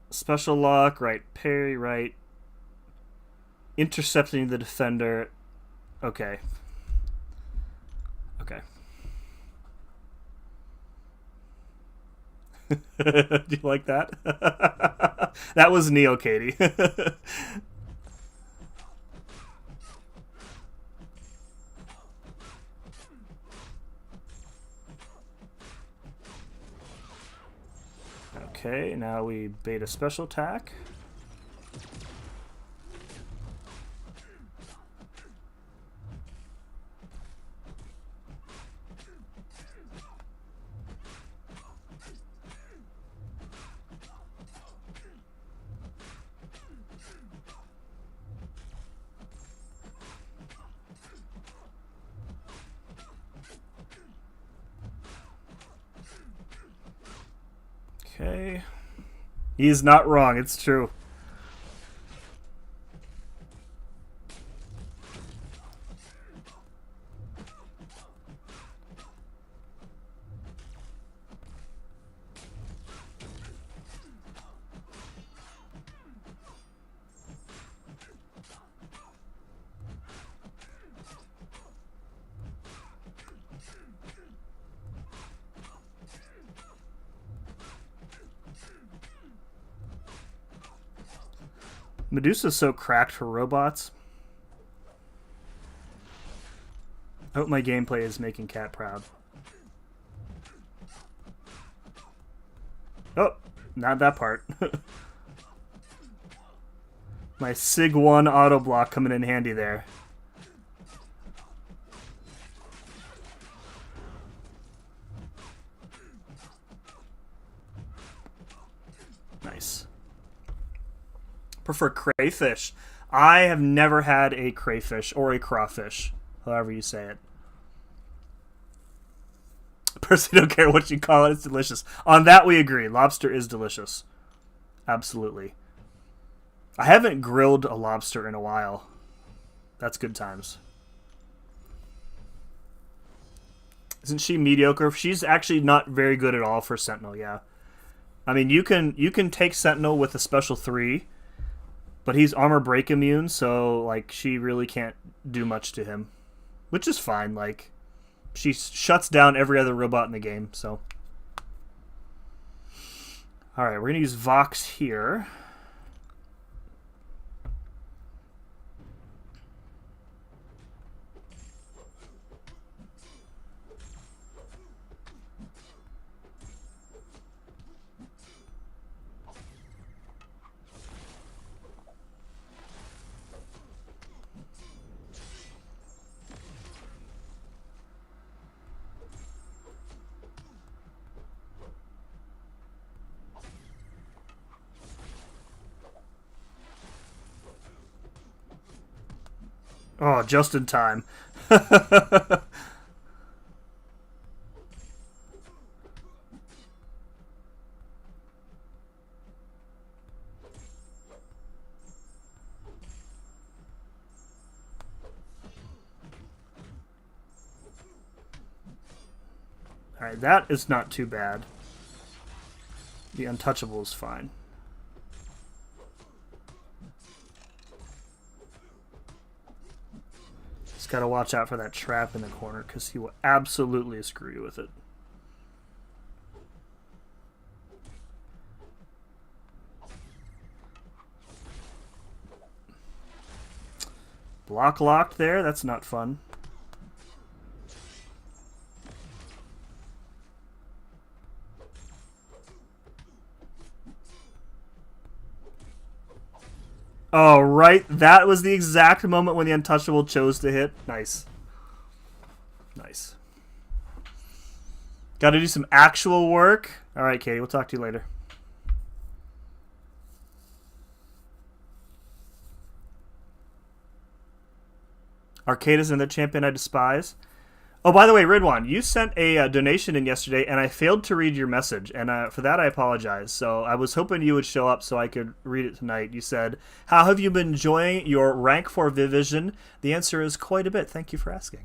Special lock, right. Parry, right. Intercepting the defender. Okay. Do you like that? That was Neo, Katie. Okay, now we bait a special attack. Okay. He's not wrong, it's true. Medusa's so cracked for robots. I hope my gameplay is making Cat proud. Oh, not that part. My Sig 1 auto block coming in handy there. Nice. Prefer crayfish. I have never had a crayfish or a crawfish, however you say it. Personally, don't care what you call it. It's delicious. On that, we agree. Lobster is delicious. Absolutely. I haven't grilled a lobster in a while. That's good times. Isn't she mediocre? She's actually not very good at all for Sentinel, yeah. I mean, you can take Sentinel with a special 3, but he's armor break immune, so like she really can't do much to him. Which is fine, like she shuts down every other robot in the game, so. Alright, we're gonna use Vox here. Oh, just in time. Alright, that is not too bad. The untouchable is fine. Just gotta watch out for that trap in the corner, because he will absolutely screw you with it. Block locked there, that's not fun. Oh, right. That was the exact moment when the Untouchable chose to hit. Nice. Nice. Got to do some actual work. All right, Katie. We'll talk to you later. Arcade is another champion I despise. Oh, by the way, Ridwan, you sent a donation in yesterday, and I failed to read your message, and for that I apologize. So I was hoping you would show up so I could read it tonight. You said, how have you been enjoying your rank 4 Vivision? The answer is quite a bit. Thank you for asking.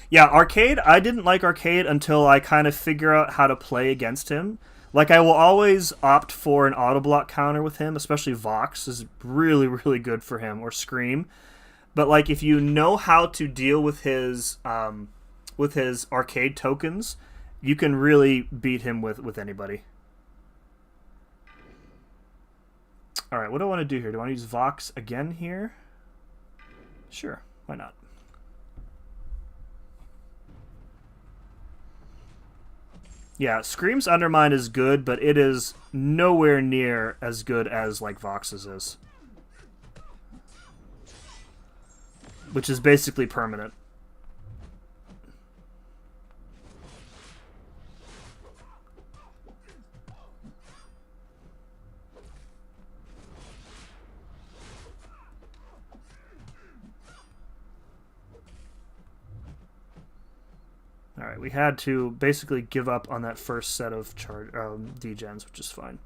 Yeah, Arcade, I didn't like Arcade until I kind of figure out how to play against him. Like, I will always opt for an auto block counter with him, especially Vox is really, really good for him, or Scream. But like, if you know how to deal with his arcade tokens, you can really beat him with anybody. All right, what do I want to do here? Do I want to use Vox again here? Sure, why not? Yeah, Scream's Undermine is good, but it is nowhere near as good as like Vox's is. Which is basically permanent. Alright, we had to basically give up on that first set of degens, which is fine.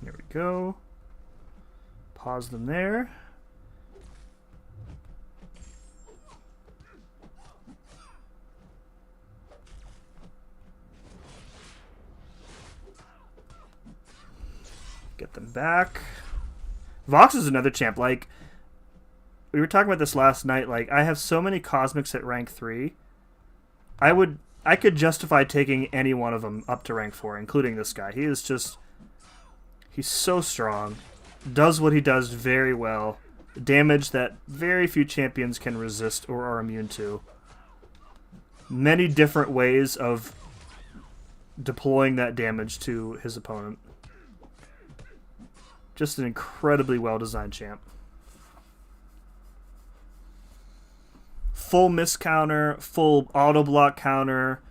There we go. Pause them there. Get them back. Vox is another champ. Like, we were talking about this last night. Like, I have so many Cosmics at rank 3. I could justify taking any one of them up to rank 4, including this guy. He is just... He's so strong. Does what he does very well. Damage that very few champions can resist or are immune to. Many different ways of deploying that damage to his opponent. Just an incredibly well-designed champ. Full miss counter, full auto block counter.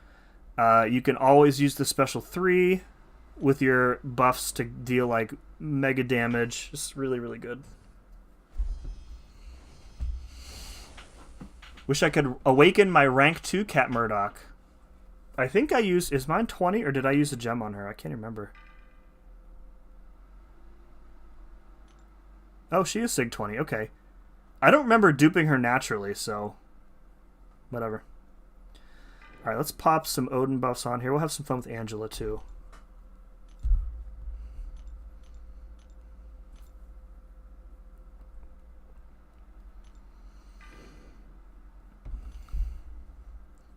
You can always use the special 3 with your buffs to deal like mega damage. Just really, really good. Wish I could awaken my rank 2 Cat Murdoch. I think I used... Is mine 20 or did I use a gem on her? I can't remember. Oh, she is Sig 20. Okay. I don't remember duping her naturally, so... Whatever. Alright, let's pop some Odin buffs on here. We'll have some fun with Angela, too.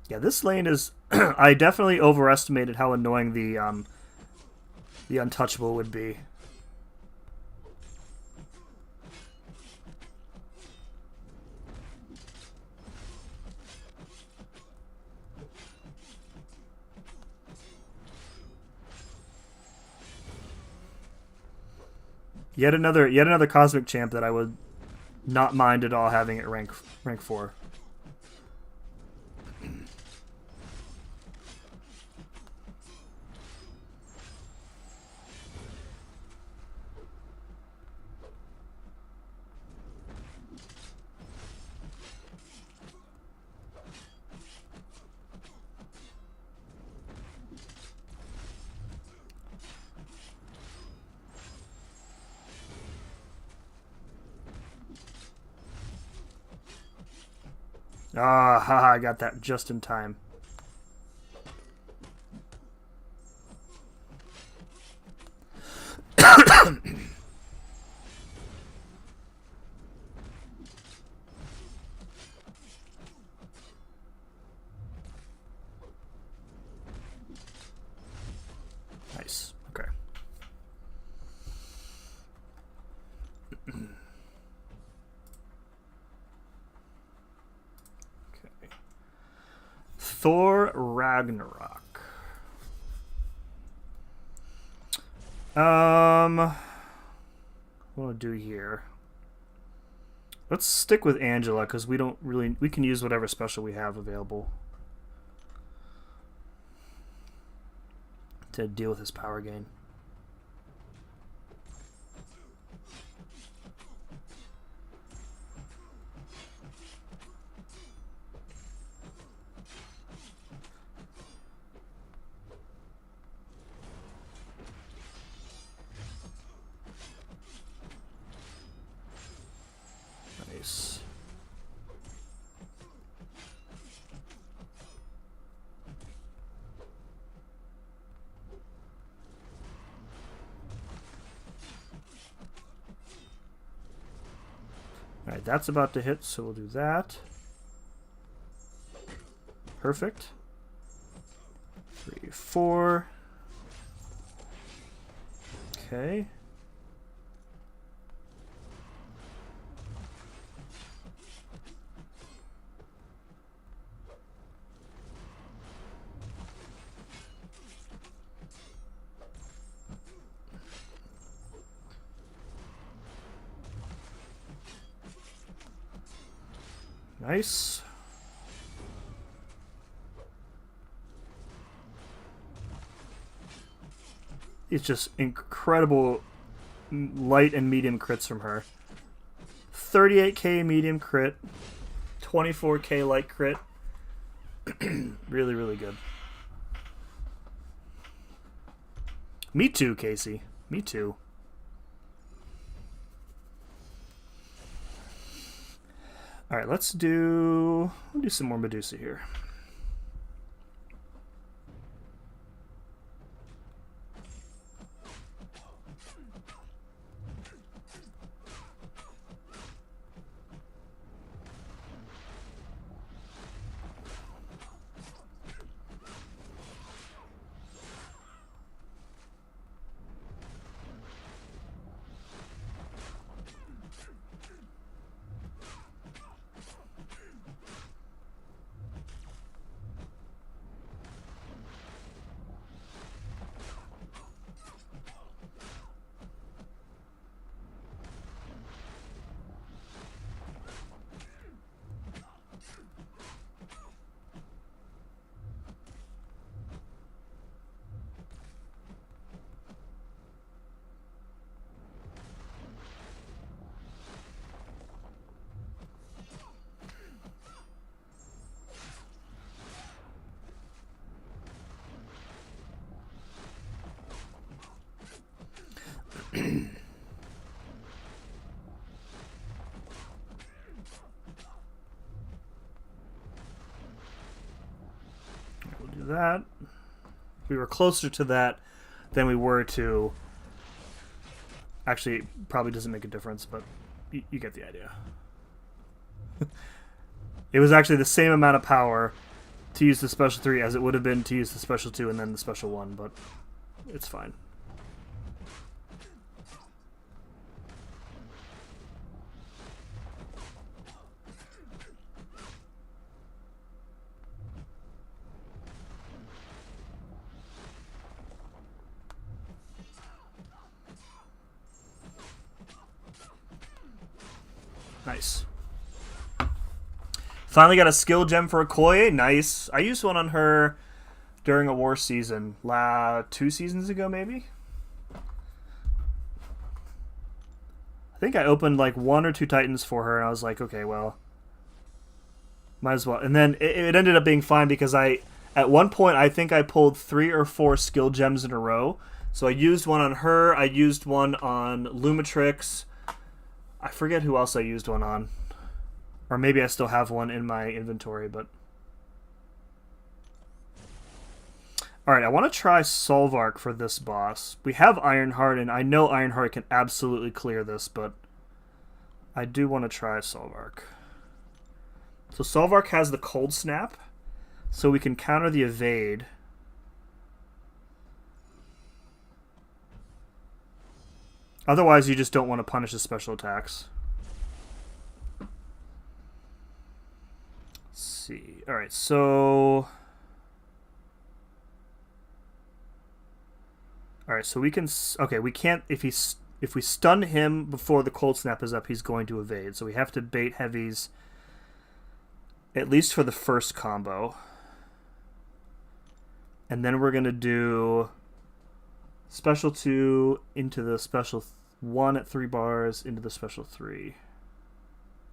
Yeah, this lane is... I definitely overestimated how annoying the Untouchable would be. Yet another Cosmic Champ that I would not mind at all having at rank 4. Ah, haha, I got that just in time. Nice. Okay. Thor Ragnarok. What do I do here? Let's stick with Angela because we can use whatever special we have available to deal with his power gain. Nice. Alright, that's about to hit, so we'll do that. Perfect. 4. Okay. Nice. It's just incredible light and medium crits from her. 38k medium crit, 24k light crit. Really, really good. Me too, Casey. Me too. All right, we'll do some more Medusa here. We'll do that. We were closer to that than we were to... Actually, it probably doesn't make a difference, but you get the idea. It was actually the same amount of power to use the special 3 as it would have been to use the special 2 and then the special 1, but it's fine. Nice. Finally got a skill gem for Okoye. Nice. I used one on her during a war season. 2 seasons ago, maybe? I think I opened like 1 or 2 Titans for her, and I was like, okay, well, might as well. And then it ended up being fine because at one point, I think I pulled 3 or 4 skill gems in a row. So I used one on her. I used one on Lumitrix. I forget who else I used one on. Or maybe I still have one in my inventory, but... Alright, I want to try Solvark for this boss. We have Ironheart, and I know Ironheart can absolutely clear this, but I do want to try Solvark. So Solvark has the Cold Snap, so we can counter the evade. Otherwise, you just don't want to punish his special attacks. Let's see. All right, so... All right, so we can... Okay, we can't... If we stun him before the Cold Snap is up, he's going to evade. So we have to bait heavies, at least for the first combo. And then we're going to do... Special 2 into the special 1 at 3 bars into the special 3.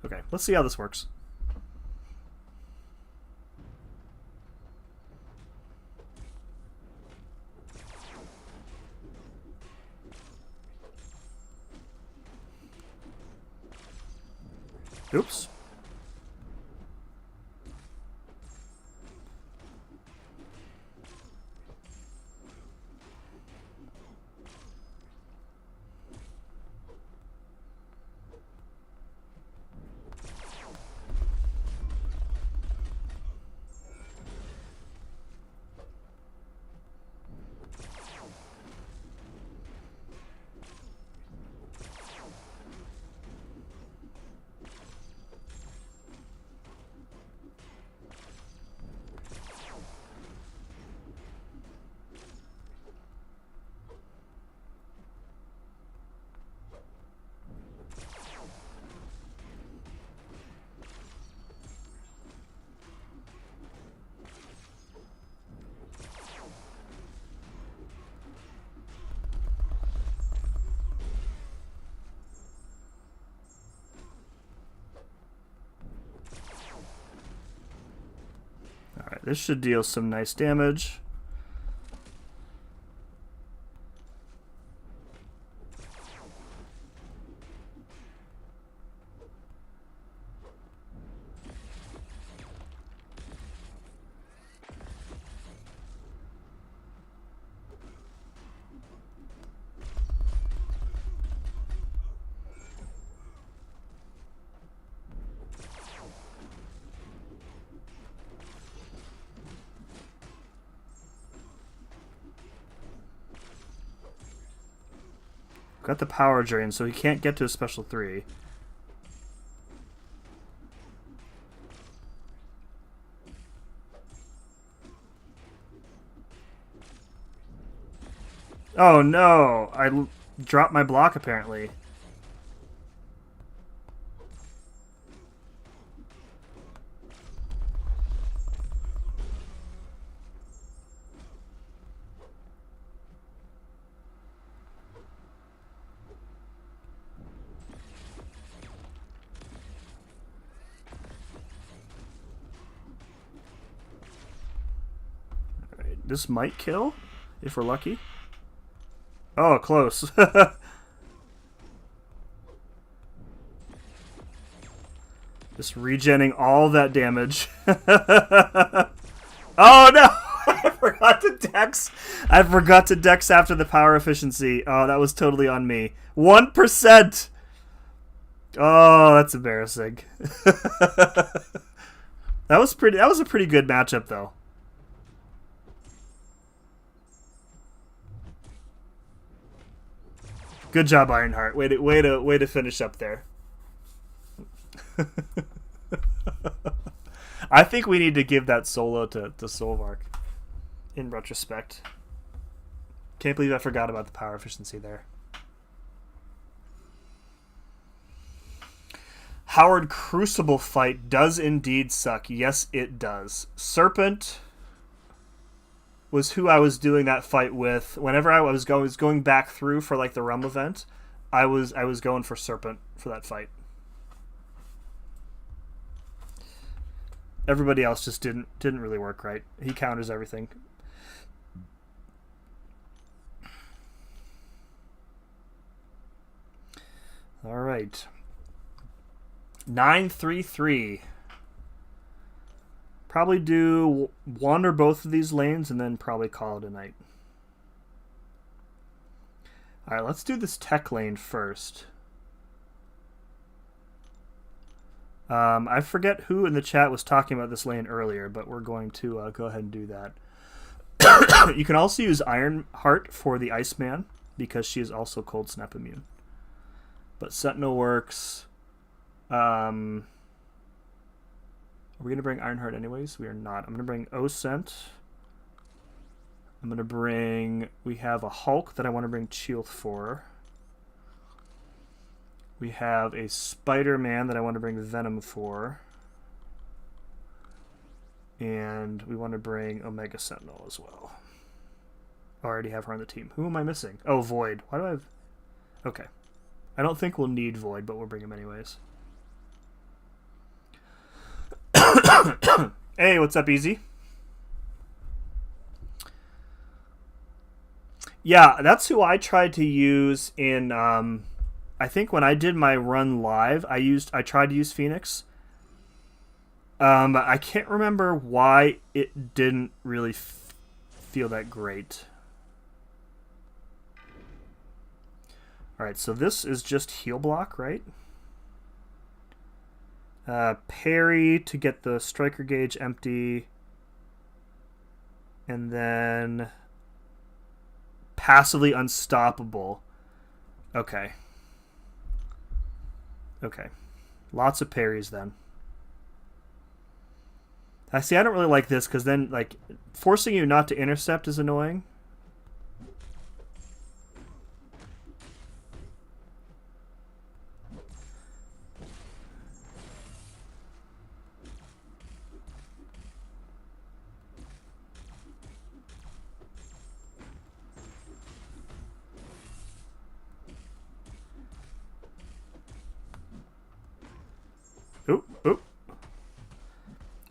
Okay, let's see how this works. Oops. this should deal some nice damage. Got the power drain, so he can't get to a special 3. Oh no! I dropped my block apparently. This might kill, if we're lucky. Oh, close. Just regenning all that damage. Oh no! I forgot to dex. I forgot to dex after the power efficiency. Oh, that was totally on me. 1%! Oh, that's embarrassing. That was a pretty good matchup though. Good job, Ironheart. Way to finish up there. I think we need to give that solo to Solvark. In retrospect, can't believe I forgot about the power efficiency there. Howard Crucible fight does indeed suck. Yes, it does. Serpent was who I was doing that fight with. Whenever I was going back through for like the Realm event, I was going for Serpent for that fight. Everybody else just didn't really work right. He counters everything. All right. 9-3-3. Probably do one or both of these lanes and then probably call it a night. Alright, let's do this tech lane first. I forget who in the chat was talking about this lane earlier, but we're going to go ahead and do that. You can also use Ironheart for the Iceman because she is also Cold Snap immune. But Sentinel works. Are we going to bring Ironheart anyways? We are not. I'm going to bring Osent. I'm going to bring... We have a Hulk that I want to bring Chilth for. We have a Spider-Man that I want to bring Venom for. And we want to bring Omega Sentinel as well. I already have her on the team. Who am I missing? Oh, Void. Why do I have... Okay. I don't think we'll need Void, but we'll bring him anyways. Hey, what's up, Easy? Yeah, that's who I tried to use in I think when I did my run live, I tried to use Phoenix. I can't remember why it didn't really feel that great. Alright, so this is just heal block, right? Parry to get the striker gauge empty. And then passively unstoppable. Okay. Okay. Lots of parries then. I see, I don't really like this because then, like, forcing you not to intercept is annoying. Oop, oop.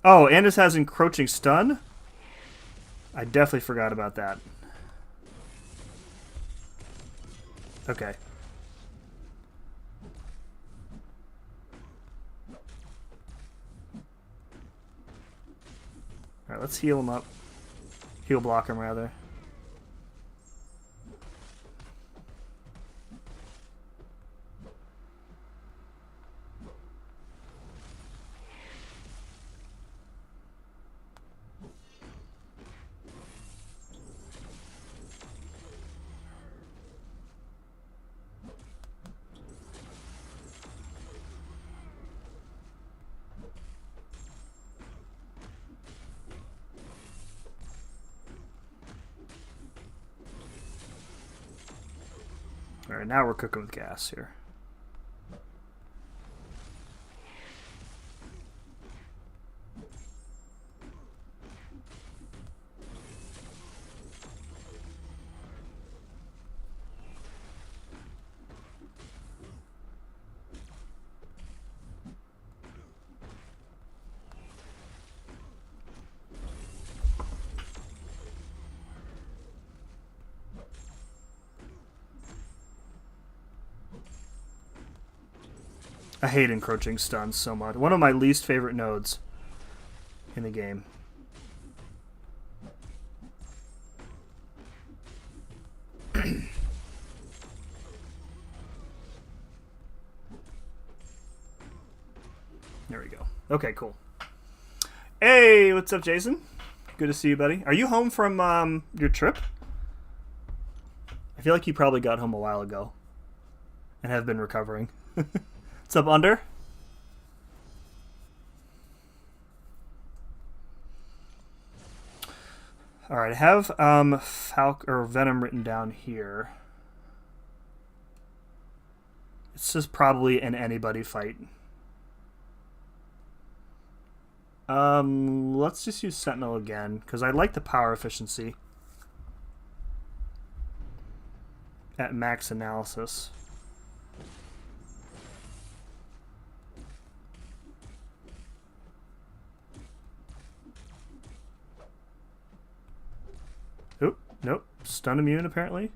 Oh, and this has encroaching stun? I definitely forgot about that. Okay. Alright, let's heal him up. Heal block him, rather. Alright, now we're cooking with gas here. I hate encroaching stuns so much. One of my least favorite nodes in the game. There we go. Okay, cool. Hey, what's up, Jason? Good to see you, buddy. Are you home from your trip? I feel like you probably got home a while ago and have been recovering. What's up, Under? Alright, I have Venom written down here. It's just probably an anybody fight. Let's just use Sentinel again, because I like the power efficiency at max analysis. Oop, nope. Stun immune, apparently.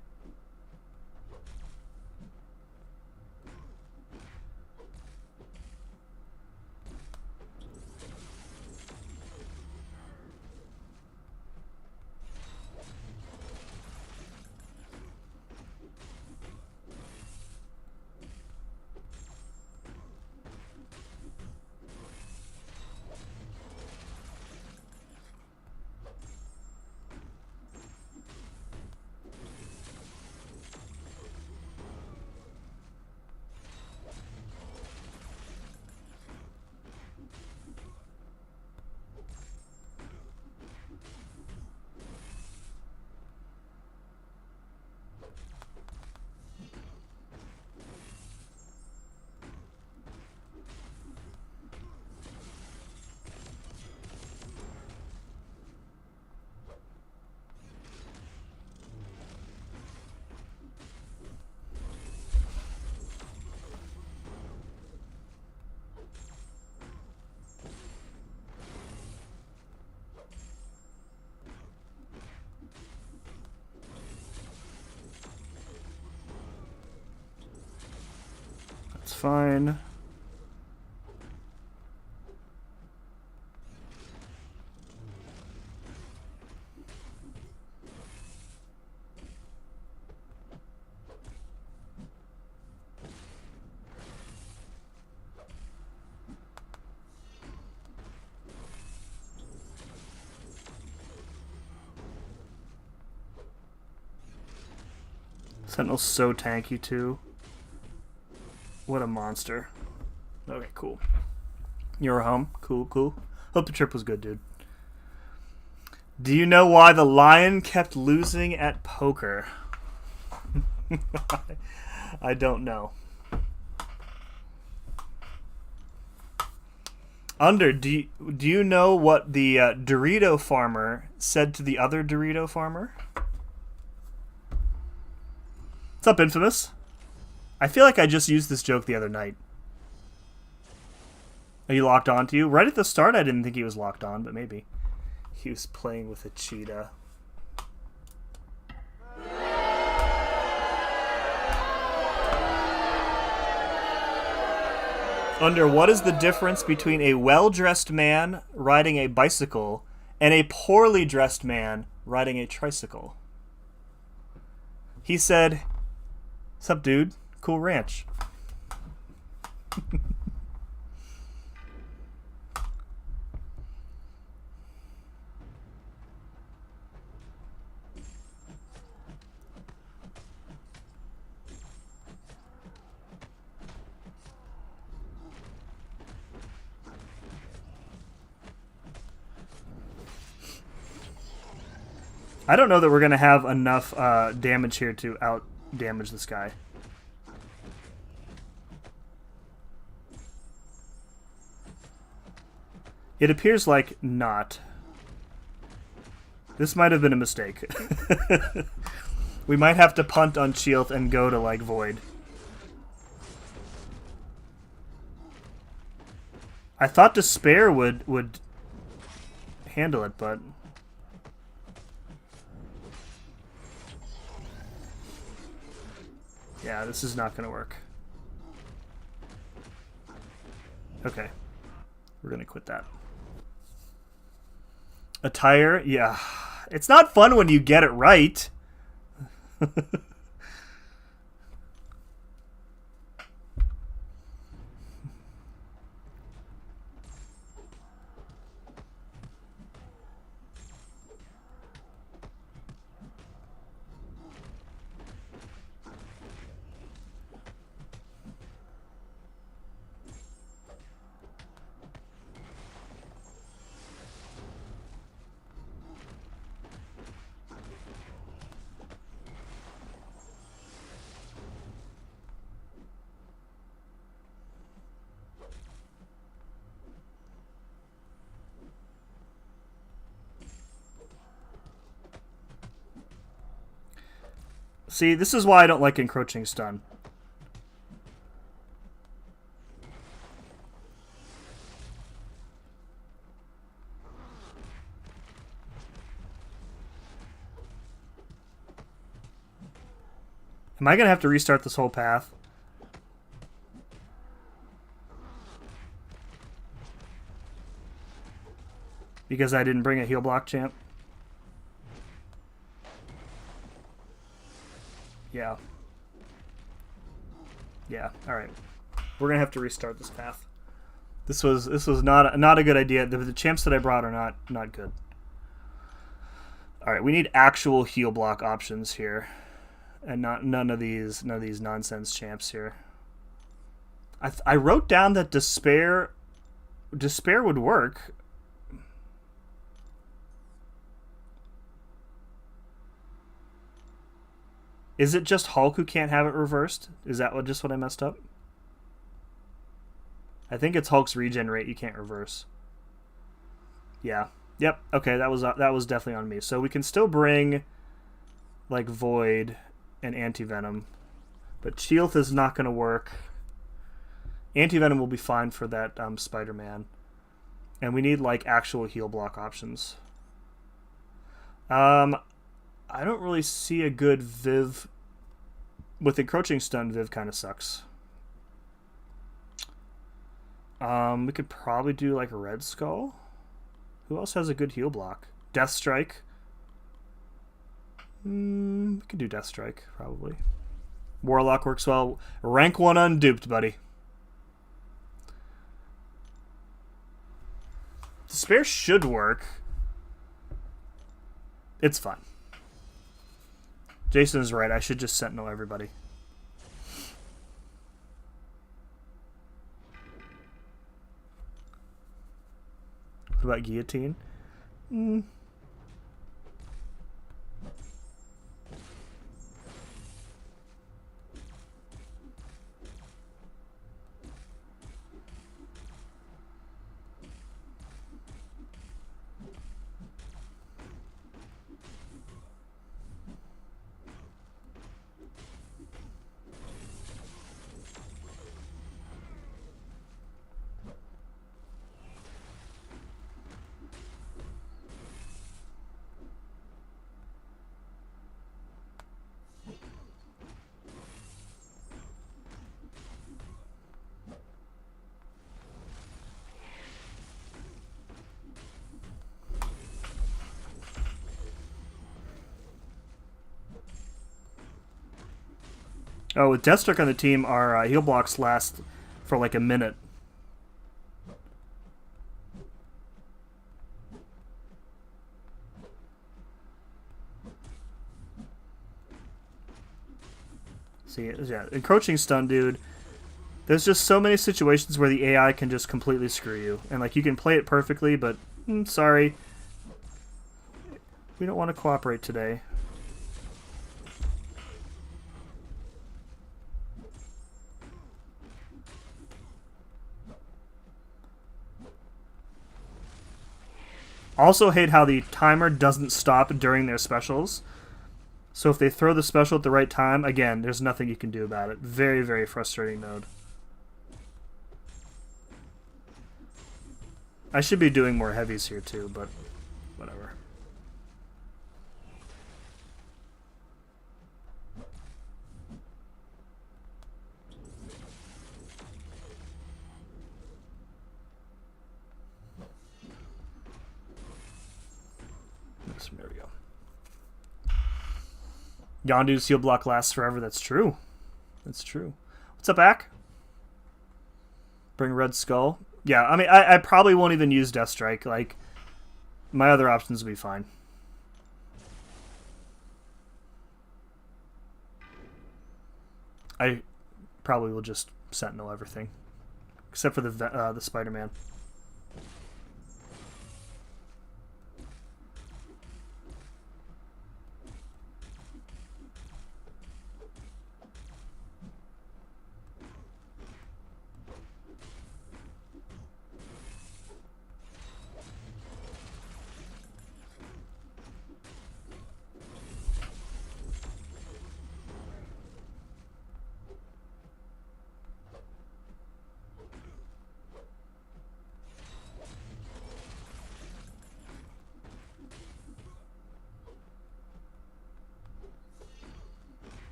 That's fine. Sentinel's so tanky too. What a monster. Okay, cool. You're home? Cool, cool. Hope the trip was good, dude. Do you know why the lion kept losing at poker? I don't know. Under, do you know what the Dorito farmer said to the other Dorito farmer? What's up, Infamous? I feel like I just used this joke the other night. Are you locked on to you? Right at the start, I didn't think he was locked on, but maybe. He was playing with a cheetah. Under what is the difference between a well-dressed man riding a bicycle and a poorly dressed man riding a tricycle? He said, "Sup, dude? Cool ranch." I don't know that we're going to have enough damage here to out-damage this guy. It appears like not. This might have been a mistake. We might have to punt on Shield and go to, like, Void. I thought Despair would handle it, but... yeah, this is not going to work. Okay. We're going to quit that. Attire? Yeah. It's not fun when you get it right. See, this is why I don't like encroaching stun. Am I going to have to restart this whole path? Because I didn't bring a heal block champ? Yeah. Yeah, alright. We're going to have to restart this path. This was not a good idea. The champs that I brought are not good. Alright, we need actual heal block options here. And none of these nonsense champs here. I wrote down that Despair would work. Is it just Hulk who can't have it reversed? Is that what I messed up? I think it's Hulk's regen rate you can't reverse. Yeah. Yep. Okay, that was definitely on me. So we can still bring like Void and Anti-Venom, but Shield is not going to work. Anti-Venom will be fine for that Spider-Man. And we need like actual heal block options. I don't really see a good Viv. With encroaching stun, Viv kind of sucks. We could probably do like a Red Skull. Who else has a good heal block? Death Strike. We could do Death Strike, probably. Warlock works well. Rank 1 unduped, buddy. Despair should work. It's fun. Jason is right. I should just Sentinel everybody. What about Guillotine? Oh, with Deathstroke on the team, our heal blocks last for like a minute. See, yeah, encroaching stun, dude. There's just so many situations where the AI can just completely screw you, and like you can play it perfectly, but sorry, we don't want to cooperate today. Also hate how the timer doesn't stop during their specials. So if they throw the special at the right time, again, there's nothing you can do about it. Very, very frustrating node. I should be doing more heavies here too, but whatever. There we go. Yondu's heal block lasts forever. That's true. That's true. What's up, Ack? Bring Red Skull. Yeah, I mean, I probably won't even use Death Strike. Like, my other options will be fine. I probably will just Sentinel everything, except for the Spider-Man.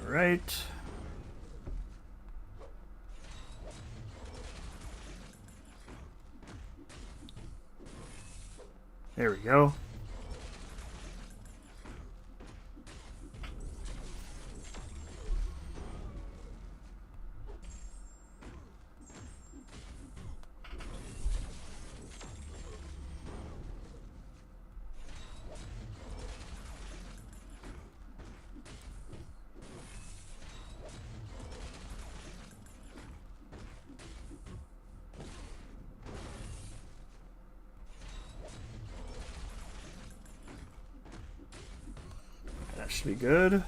Right. There we go. That should be good.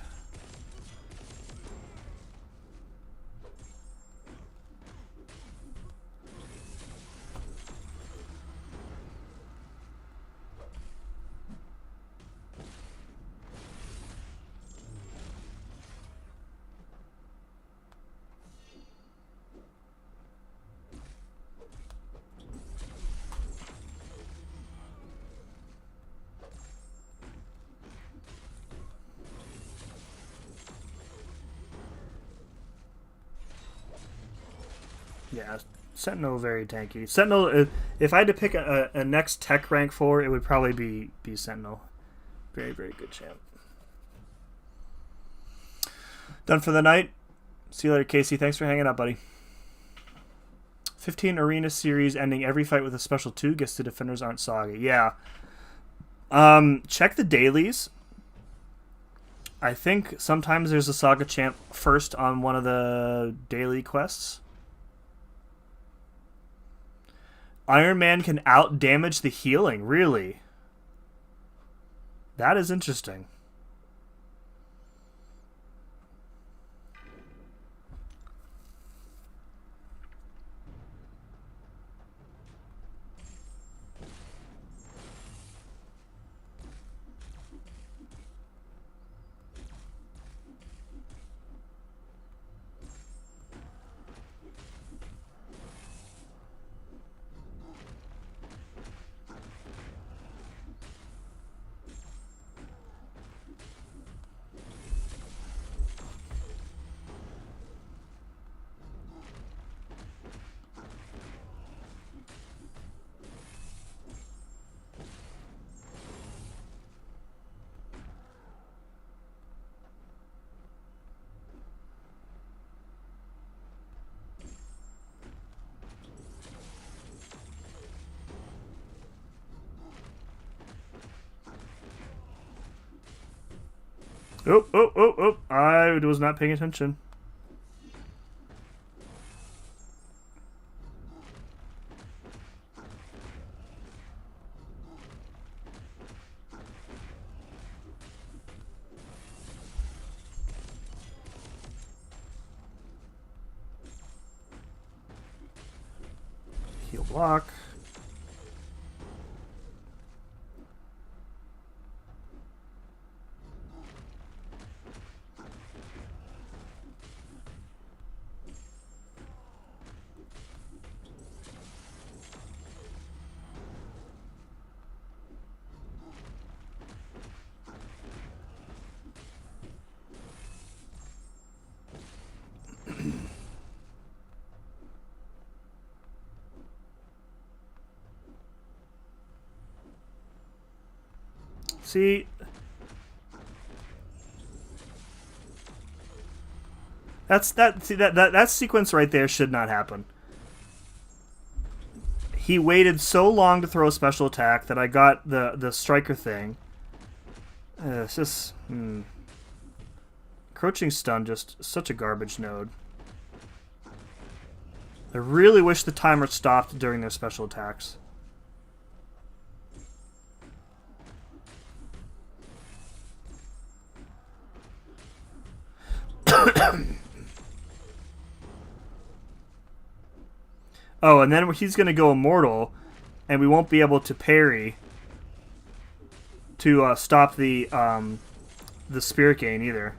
Yeah, Sentinel very tanky. Sentinel, if I had to pick a next tech rank 4, it would probably be Sentinel. Very, very good champ. Done for the night. See you later, Casey. Thanks for hanging out, buddy. 15 arena series ending every fight with a special 2. Guess the defenders aren't soggy. Yeah. Check the dailies. I think sometimes there's a Saga champ first on one of the daily quests. Iron Man can out-damage the healing, really? That is interesting. Oh, oh, oh, oh. I was not paying attention. Heal block. See, that sequence right there should not happen. He waited so long to throw a special attack that I got the striker thing. It's just Encroaching stun, just such a garbage node. I really wish the timer stopped during their special attacks. Oh, and then he's going to go immortal, and we won't be able to parry to stop the spirit gain either.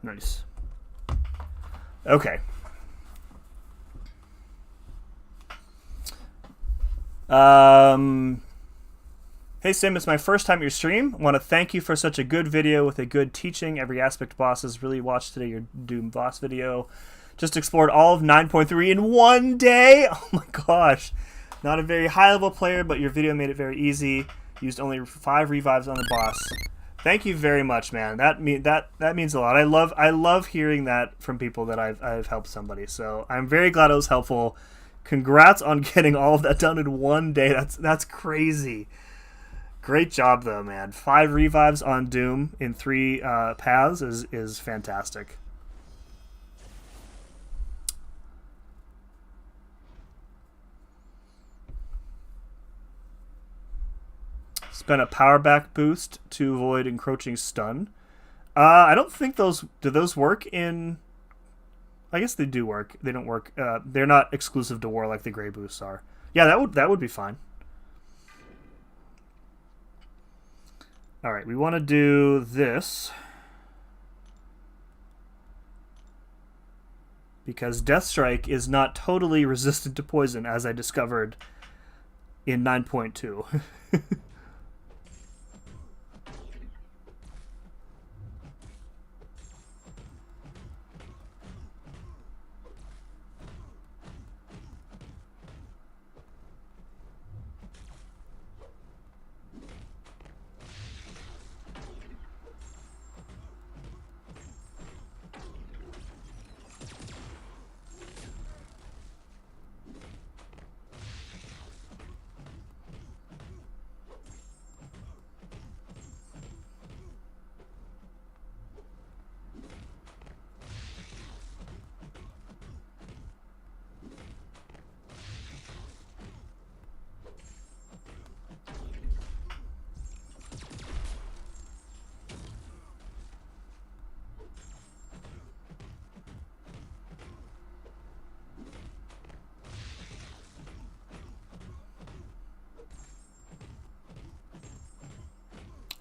Nice. Okay. Hey Sim, it's my first time at your stream. I want to thank you for such a good video with a good teaching. Every aspect bosses. Really watched today your Doom boss video. Just explored all of 9.3 in one day. Oh my gosh. Not a very high level player, but your video made it very easy. Used only 5 revives on the boss. Thank you very much, man. That means a lot. I love hearing that from people that I've helped somebody. So I'm very glad it was helpful. Congrats on getting all of that done in one day. That's crazy. Great job though, man. 5 revives on Doom in 3 paths is fantastic. Spend a power back boost to avoid encroaching stun. I don't think do those work in... I guess they do work. They don't work. They're not exclusive to war like the gray boosts are. Yeah, that would be fine. All right, we want to do this because Death Strike is not totally resistant to poison, as I discovered in 9.2.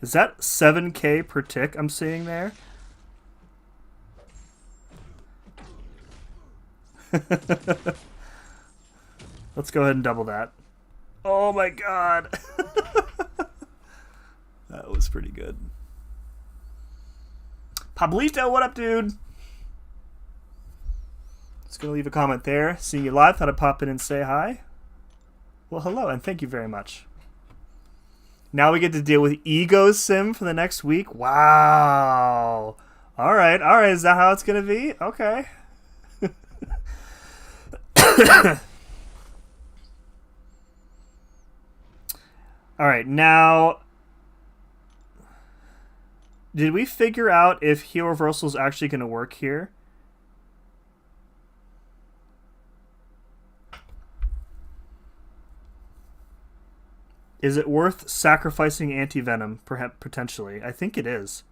Is that 7k per tick I'm seeing there? Let's go ahead and double that. Oh my god. That was pretty good. Pablito, what up, dude? Just gonna leave a comment there. Seeing you live, thought I'd pop in and say hi. Well, hello, and thank you very much. Now we get to deal with Ego Sim for the next week. Wow. All right. Is that how it's gonna be? Okay. All right. Now, did we figure out if heel reversal is actually going to work here? Is it worth sacrificing anti-venom, perhaps potentially? I think it is.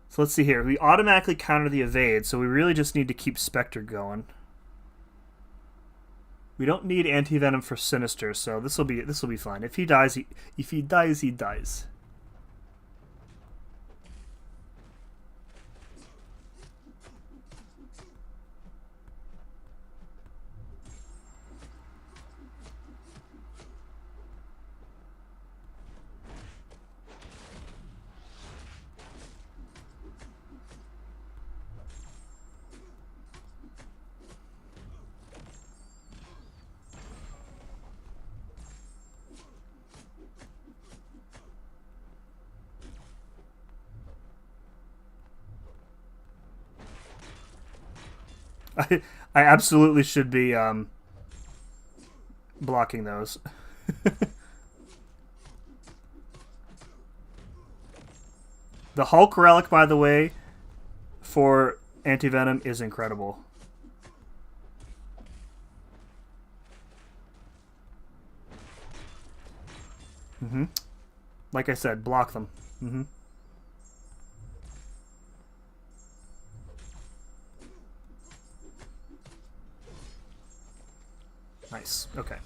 So let's see here. We automatically counter the evade, so we really just need to keep Spectre going. We don't need anti-venom for Sinister, so this will be fine. If he dies, he dies. I absolutely should be blocking those. The Hulk relic, by the way, for anti-venom is incredible. Like I said, block them. Nice. Okay.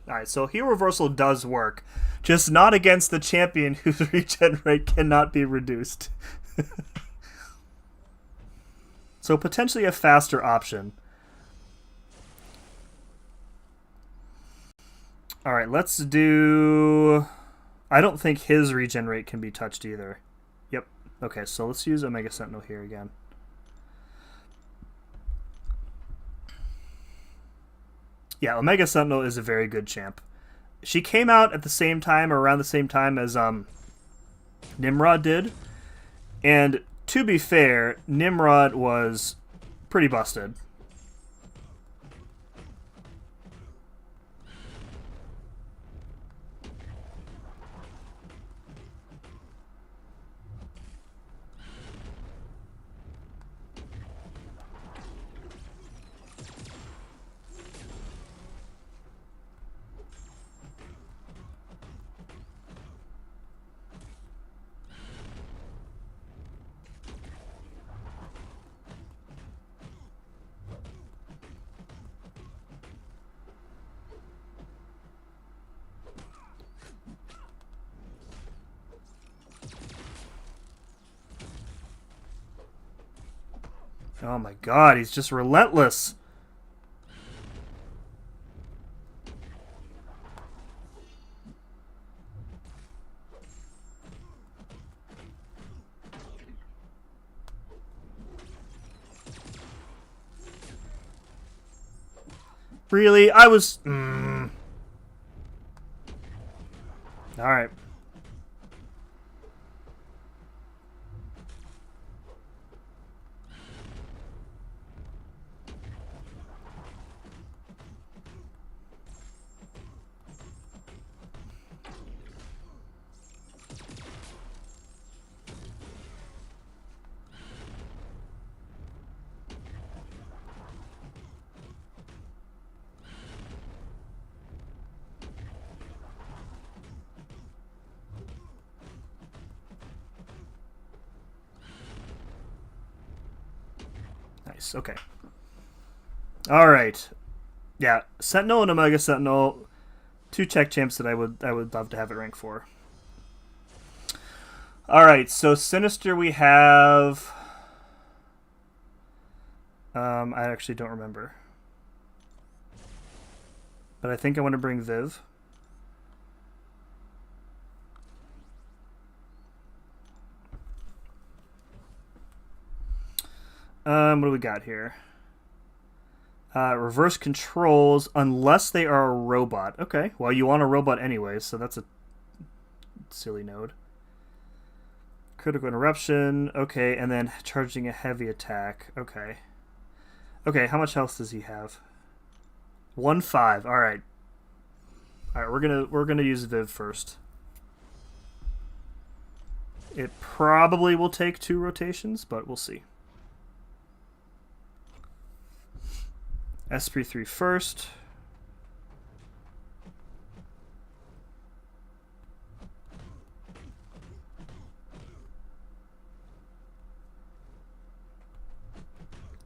Alright, so heel reversal does work. Just not against the champion whose regen rate cannot be reduced. So potentially a faster option. Alright, let's do... I don't think his regen rate can be touched either. Yep. Okay, so let's use Omega Sentinel here again. Yeah, Omega Sentinel is a very good champ. She came out at the same time, or around the same time as Nimrod did. And to be fair, Nimrod was pretty busted. Oh my god, he's just relentless. Really? I was... Alright. Nice, okay. Alright. Yeah, Sentinel and Omega Sentinel, two Czech champs that I would love to have it rank for. Alright, so Sinister we have... I actually don't remember. But I think I want to bring Viv. What do we got here? Reverse controls unless they are a robot. Okay, well, you want a robot anyway, so that's a silly node. Critical interruption. Okay, and then charging a heavy attack. Okay. Okay, how much health does he have? 1-5. All right. All right, we're gonna use Viv first. It probably will take 2 rotations, but we'll see. SP3 first.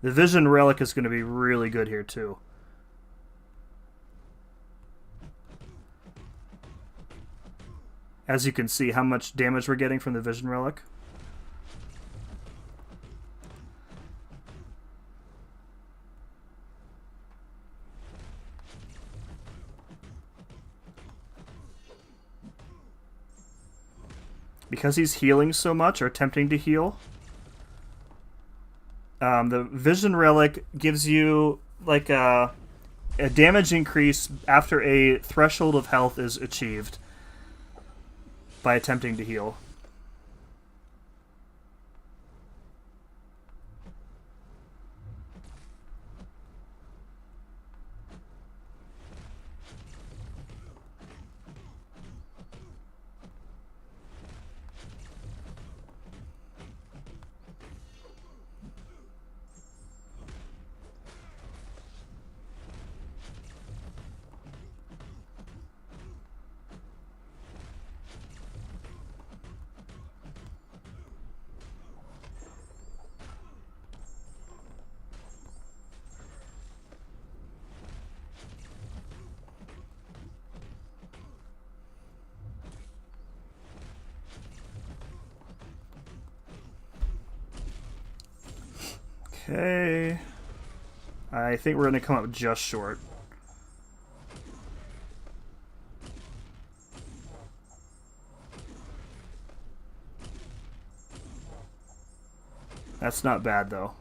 The Vision Relic is going to be really good here, too. As you can see, how much damage we're getting from the Vision Relic. Because he's healing so much, or attempting to heal, the Vision Relic gives you like a damage increase after a threshold of health is achieved by attempting to heal. Okay. I think we're going to come up just short. That's not bad, though.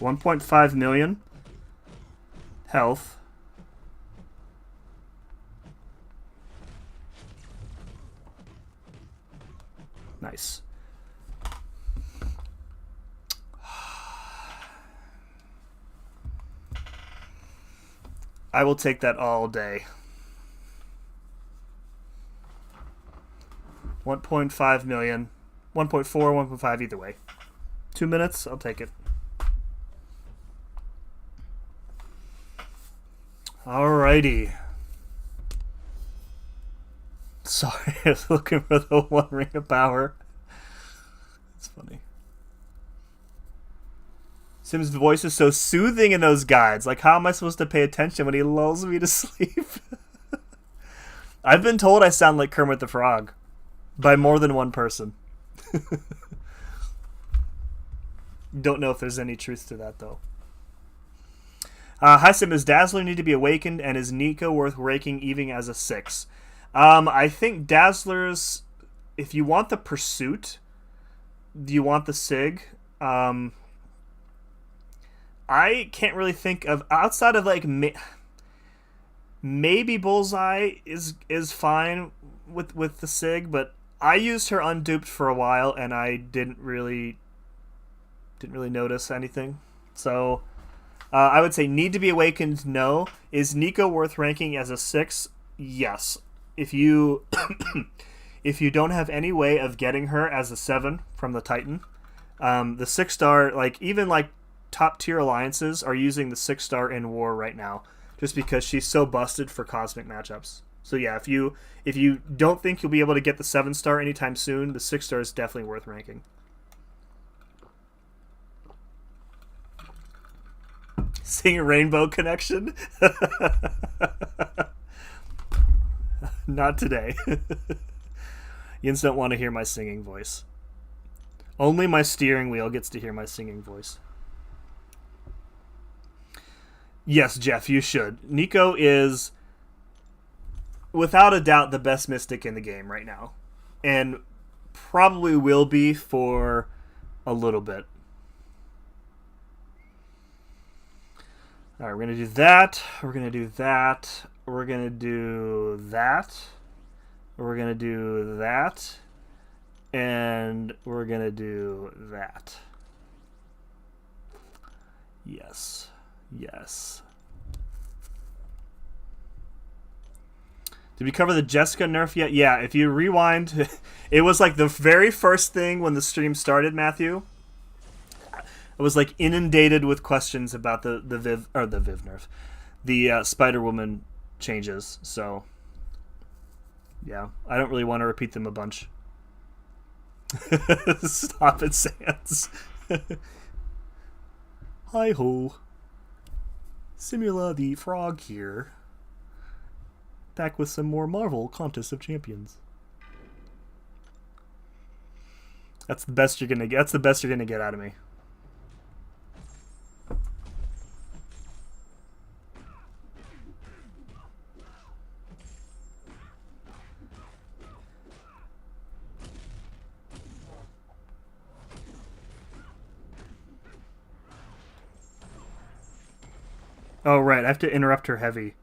$1.5 million health. Nice. I will take that all day. 1.5 million. 1.4, 1.5, either way. 2 minutes, I'll take it. Alrighty. Sorry, I was looking for the 1 ring of power. It's funny. Sim's voice is so soothing in those guides. Like, how am I supposed to pay attention when he lulls me to sleep? I've been told I sound like Kermit the Frog. By more than one person. Don't know if there's any truth to that, though. Hi, Sim. Does Dazzler need to be awakened, and is Nico worth raking even as a 6? I think Dazzler's... If you want the Pursuit, you want the Sig. I can't really think of... Outside of, like... Maybe Bullseye is fine with the Sig, but I used her unduped for a while, and I didn't really notice anything. So... I would say need to be awakened, no. Is Nico worth ranking as a 6? Yes. If you if you don't have any way of getting her as a 7 from the Titan, the 6-star, like even like top tier alliances are using the 6-star in war right now, just because she's so busted for cosmic matchups. So yeah, if you don't think you'll be able to get the 7-star anytime soon, the 6-star is definitely worth ranking. Sing Rainbow Connection? Not today. Yins don't want to hear my singing voice. Only my steering wheel gets to hear my singing voice. Yes, Jeff, you should. Nico is, without a doubt, the best Mystic in the game right now. And probably will be for a little bit. Alright, we're going to do that. We're going to do that. We're going to do that. We're going to do that. And we're going to do that. Yes. Yes. Did we cover the Jessica nerf yet? Yeah, if you rewind, it was like the very first thing when the stream started, Matthew. I was like inundated with questions about the Viv nerf. The Spider-Woman changes, so yeah, I don't really want to repeat them a bunch. Stop it, Sans. Hi-ho. Simula the Frog here. Back with some more Marvel Contest of Champions. That's the best you're gonna get. That's the best you're gonna get out of me. Oh right, I have to interrupt her heavy.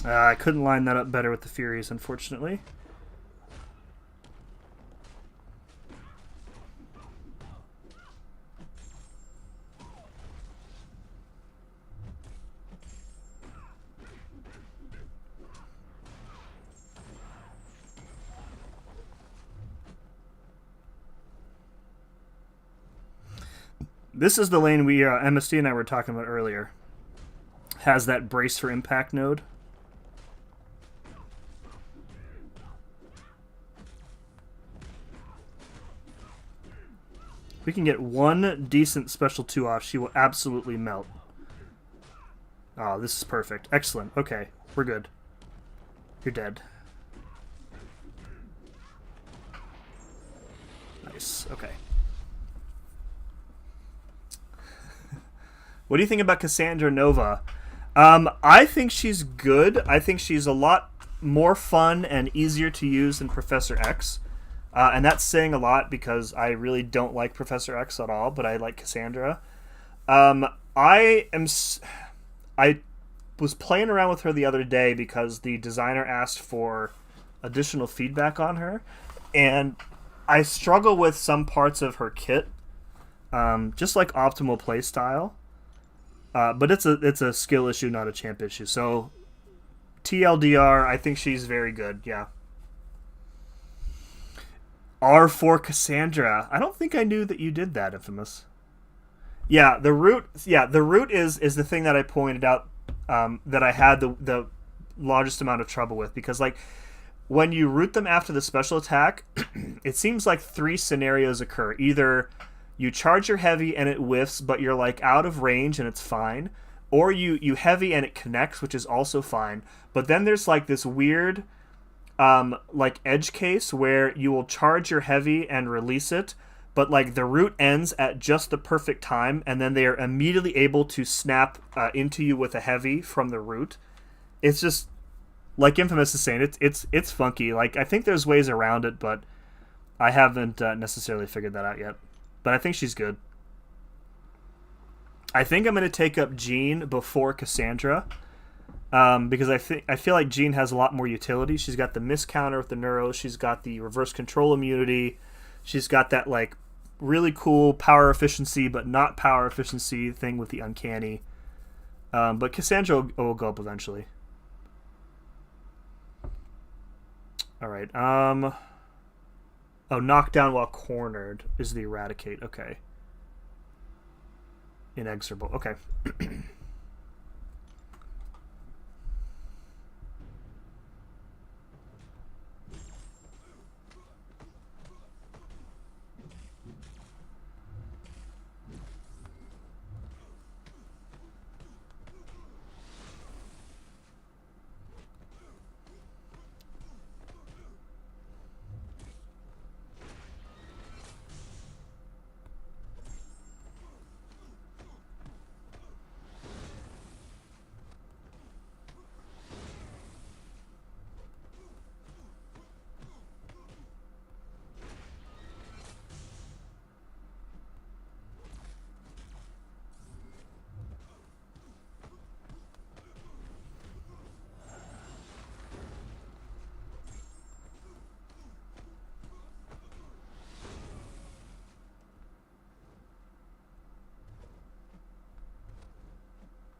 I couldn't line that up better with the Furies, unfortunately. This is the lane we MST and I were talking about earlier. Has that brace for impact node. If we can get one decent special 2 off, she will absolutely melt. Oh, this is perfect. Excellent. Okay, we're good. You're dead. Nice. Okay. What do you think about Cassandra Nova? I think she's good. I think she's a lot more fun and easier to use than Professor X. And that's saying a lot because I really don't like Professor X at all, but I like Cassandra. I was playing around with her the other day because the designer asked for additional feedback on her, and I struggle with some parts of her kit, just like optimal playstyle. But it's a skill issue, not a champ issue. So TLDR, I think she's very good. Yeah. R4 Cassandra. I don't think I knew that you did that, Infamous. Yeah, the root. Yeah, the root is the thing that I pointed out that I had the largest amount of trouble with, because like when you root them after the special attack, it seems like 3 scenarios occur. Either you charge your heavy and it whiffs, but you're like out of range and it's fine, or you heavy and it connects, which is also fine. But then there's like this weird like edge case where you will charge your heavy and release it, but like the root ends at just the perfect time, and then they are immediately able to snap into you with a heavy from the root. It's just like Infamous is saying, it's funky. Like I think there's ways around it, but I haven't necessarily figured that out yet. But I think she's good. I think I'm going to take up Jean before Cassandra. Because I feel like Jean has a lot more utility. She's got the miss counter with the neuros. She's got the reverse control immunity. She's got that like really cool power efficiency, but not power efficiency thing with the uncanny. But Cassandra will go up eventually. All right. Oh, knockdown while cornered is the eradicate. Okay. inexorable. Okay.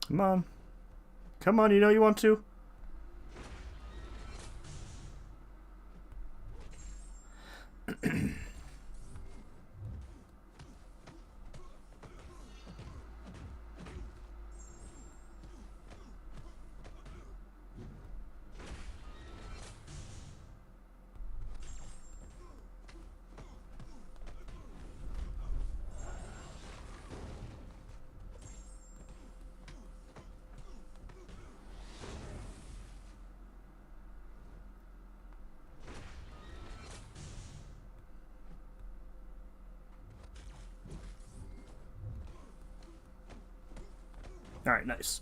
Come on. Come on, you know you want to. All right, nice.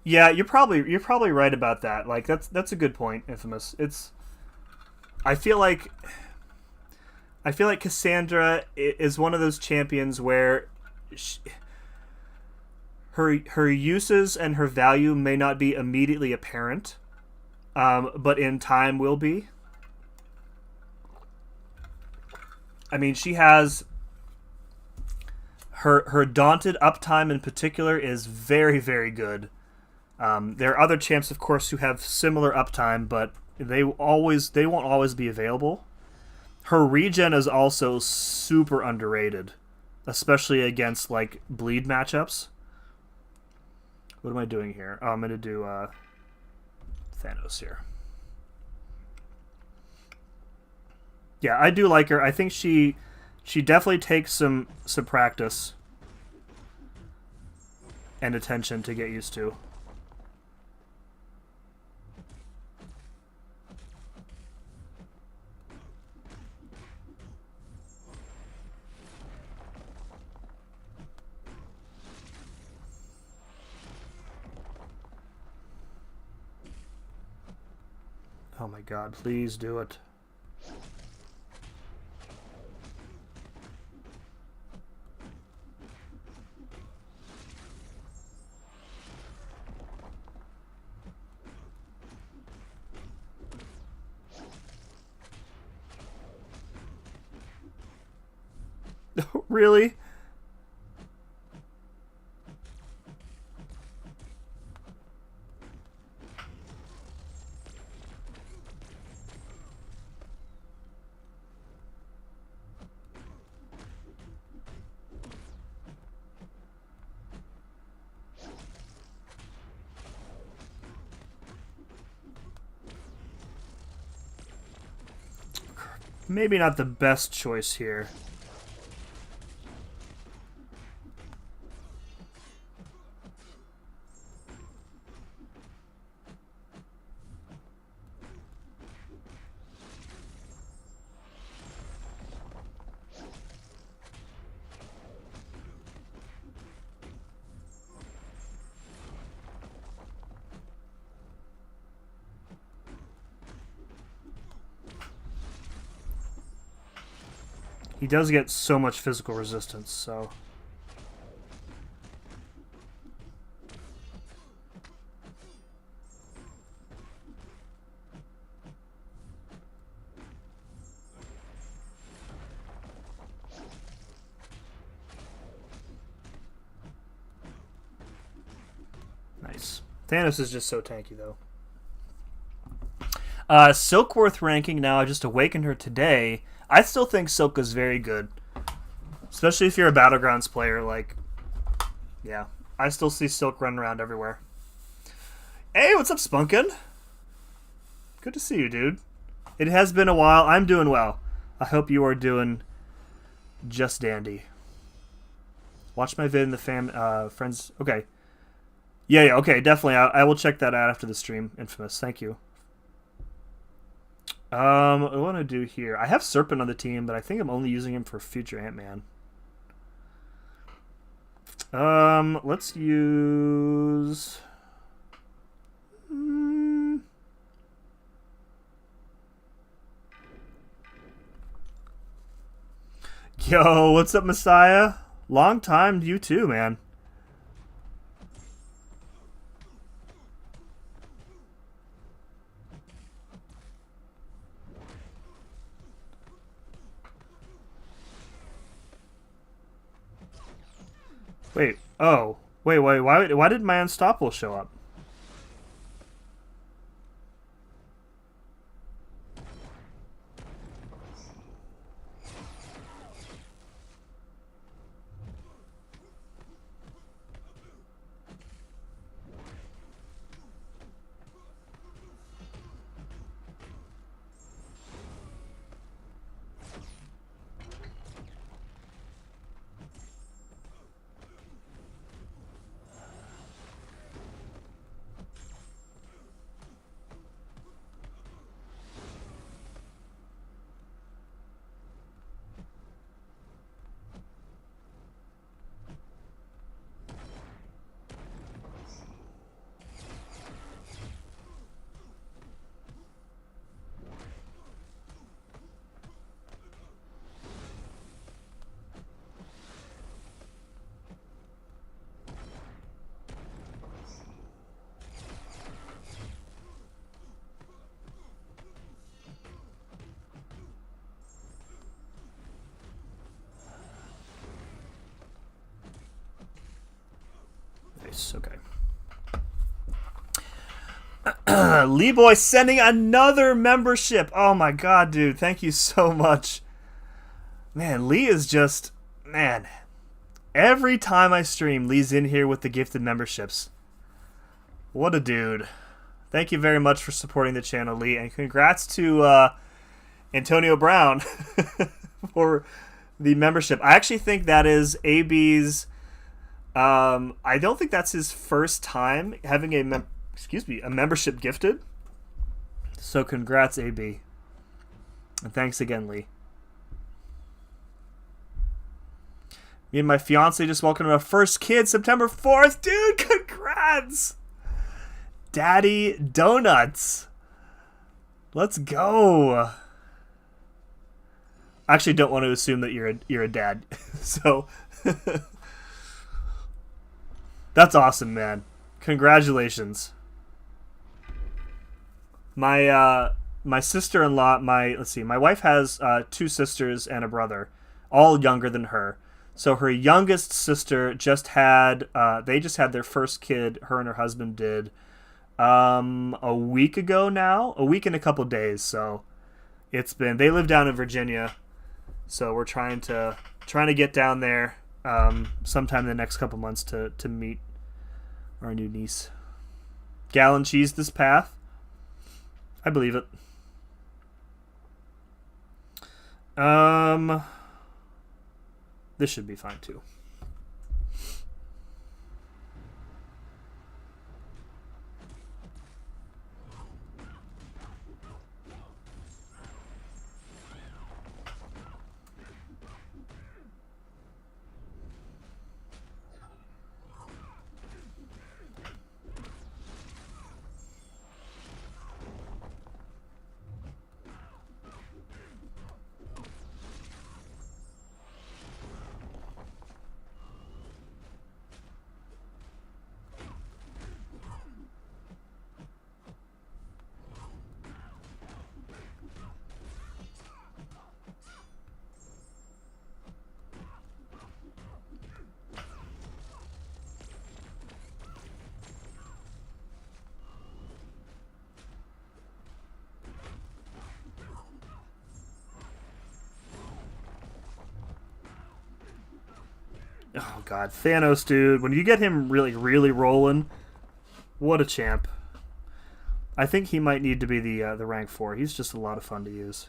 Yeah, you're probably right about that. Like that's a good point, Infamous. It's I feel like Cassandra is one of those champions where her uses and her value may not be immediately apparent, but in time will be. I mean, she has her daunted uptime in particular is very, very good. There are other champs, of course, who have similar uptime, but they won't always be available. Her regen is also super underrated, especially against like bleed matchups. What am I doing here? Oh, I'm gonna do Thanos here. Yeah, I do like her. I think she definitely takes some practice and attention to get used to. Oh my god, please do it. Really? Maybe not the best choice here. He does get so much physical resistance, so... Nice. Thanos is just so tanky, though. Silkworth ranking now. I just awakened her today. I still think Silk is very good, especially if you're a Battlegrounds player. Like, yeah, I still see Silk running around everywhere. Hey, what's up, Spunkin? Good to see you, dude. It has been a while. I'm doing well. I hope you are doing just dandy. Watch my vid in the friends. Okay. Yeah, okay, definitely. I will check that out after the stream, Infamous. Thank you. What do I want to do here? I have Serpent on the team, but I think I'm only using him for future Ant-Man. Let's use... Yo, what's up, Messiah? Long time, you too, man. Wait, oh. Wait, why did my Unstoppable show up? Okay. Lee Boy sending another membership. Oh my god, dude. Thank you so much. Man, Lee is just... Man. Every time I stream, Lee's in here with the gifted memberships. What a dude. Thank you very much for supporting the channel, Lee. And congrats to Antonio Brown for the membership. I actually think that is AB's... I don't think that's his first time having a membership gifted. So congrats, AB. And thanks again, Lee. Me and my fiance just welcomed our first kid September 4th. Dude, congrats! Daddy Donuts. Let's go. I actually don't want to assume that you're a dad. So that's awesome, man. Congratulations. My sister-in-law, my wife has 2 sisters and a brother, all younger than her. So her youngest sister just had their first kid, her and her husband did, a week ago now, a week and a couple days. So they live down in Virginia. So we're trying to get down there sometime in the next couple months to meet our new niece. Gallon cheese this path. I believe it. This should be fine too. Oh god, Thanos, dude. When you get him really rolling, what a champ. I think he might need to be the rank 4. He's just a lot of fun to use.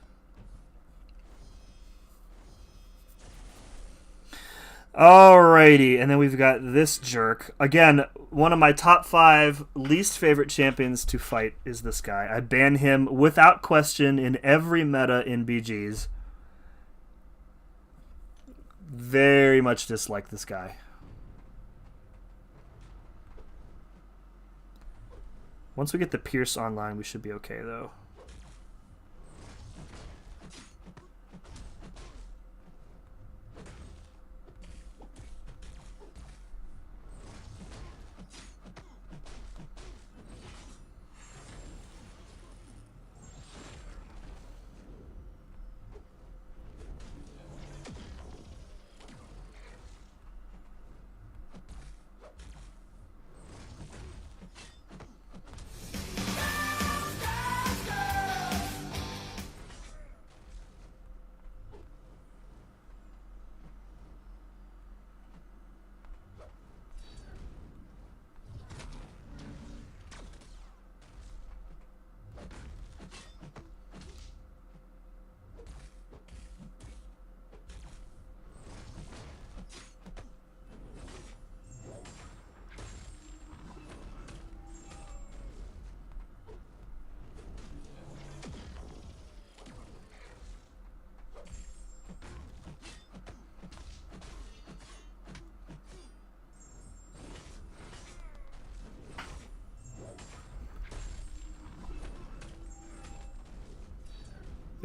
Alrighty, and then we've got this jerk. Again, one of my top 5 least favorite champions to fight is this guy. I ban him without question in every meta in BGs. Very much dislike this guy. Once we get the Pierce online, we should be okay, though.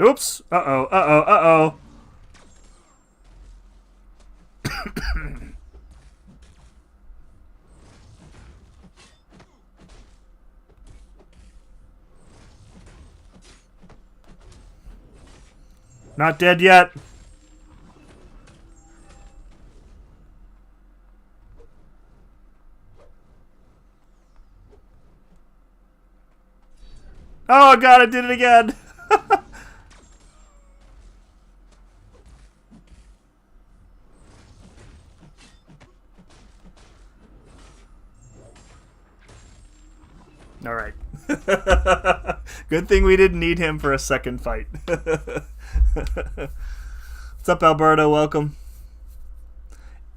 Oops. Uh-oh. Uh-oh. Uh-oh. Not dead yet. Oh, God, I did it again. All right. Good thing we didn't need him for a second fight. What's up, Alberto? Welcome.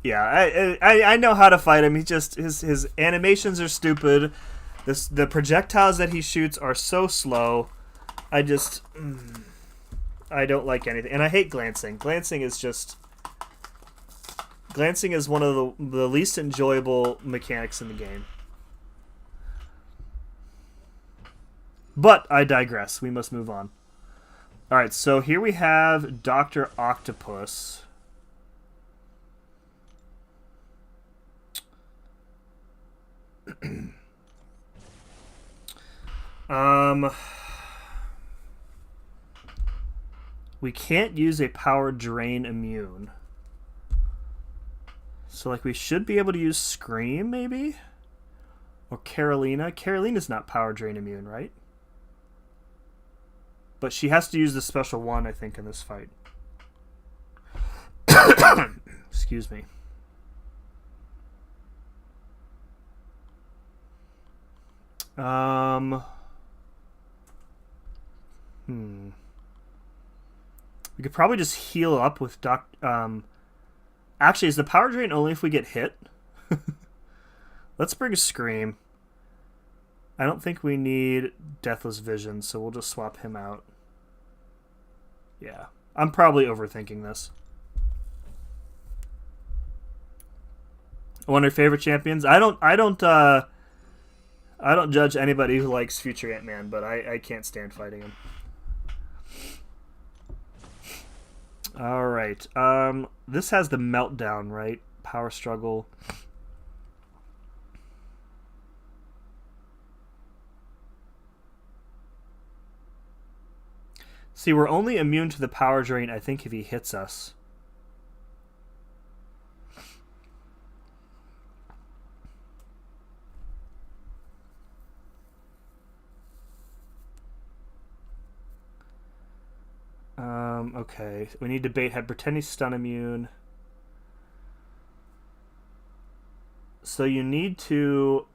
Yeah, I know how to fight him. He just his animations are stupid. The projectiles that he shoots are so slow. I don't like anything, and I hate glancing. Glancing is one of the least enjoyable mechanics in the game. But I digress. We must move on. Alright, so here we have Dr. Octopus. We can't use a power drain immune. So, like, we should be able to use Scream, maybe? Or Carolina. Carolina's not power drain immune, right? But she has to use the special one, I think, in this fight. Excuse me. We could probably just heal up with actually, is the power drain only if we get hit? Let's bring a Scream. I don't think we need Deathless Vision, so we'll just swap him out. Yeah. I'm probably overthinking this. One of your favorite champions? I don't judge anybody who likes Future Ant-Man, but I can't stand fighting him. Alright. This has the Meltdown, right? Power Struggle. See, we're only immune to the power drain, I think, if he hits us. Okay. We need to bait head. Pretend he's stun immune. So you need to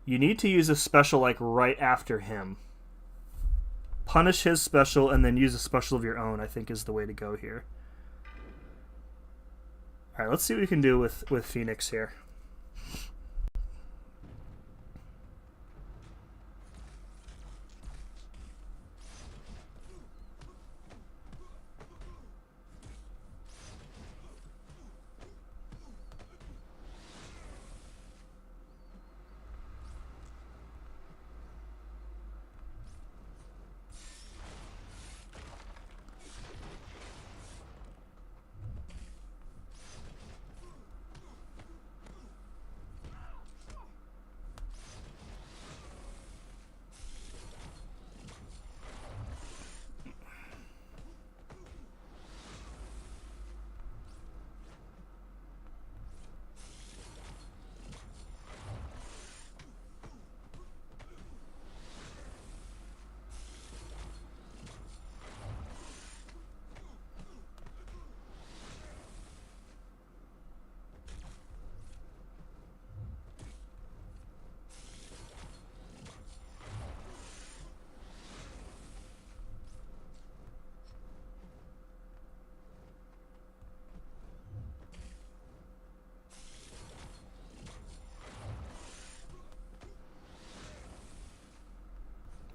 use a special like right after him. Punish his special and then use a special of your own, I think is the way to go here. Alright, let's see what we can do with Phoenix here.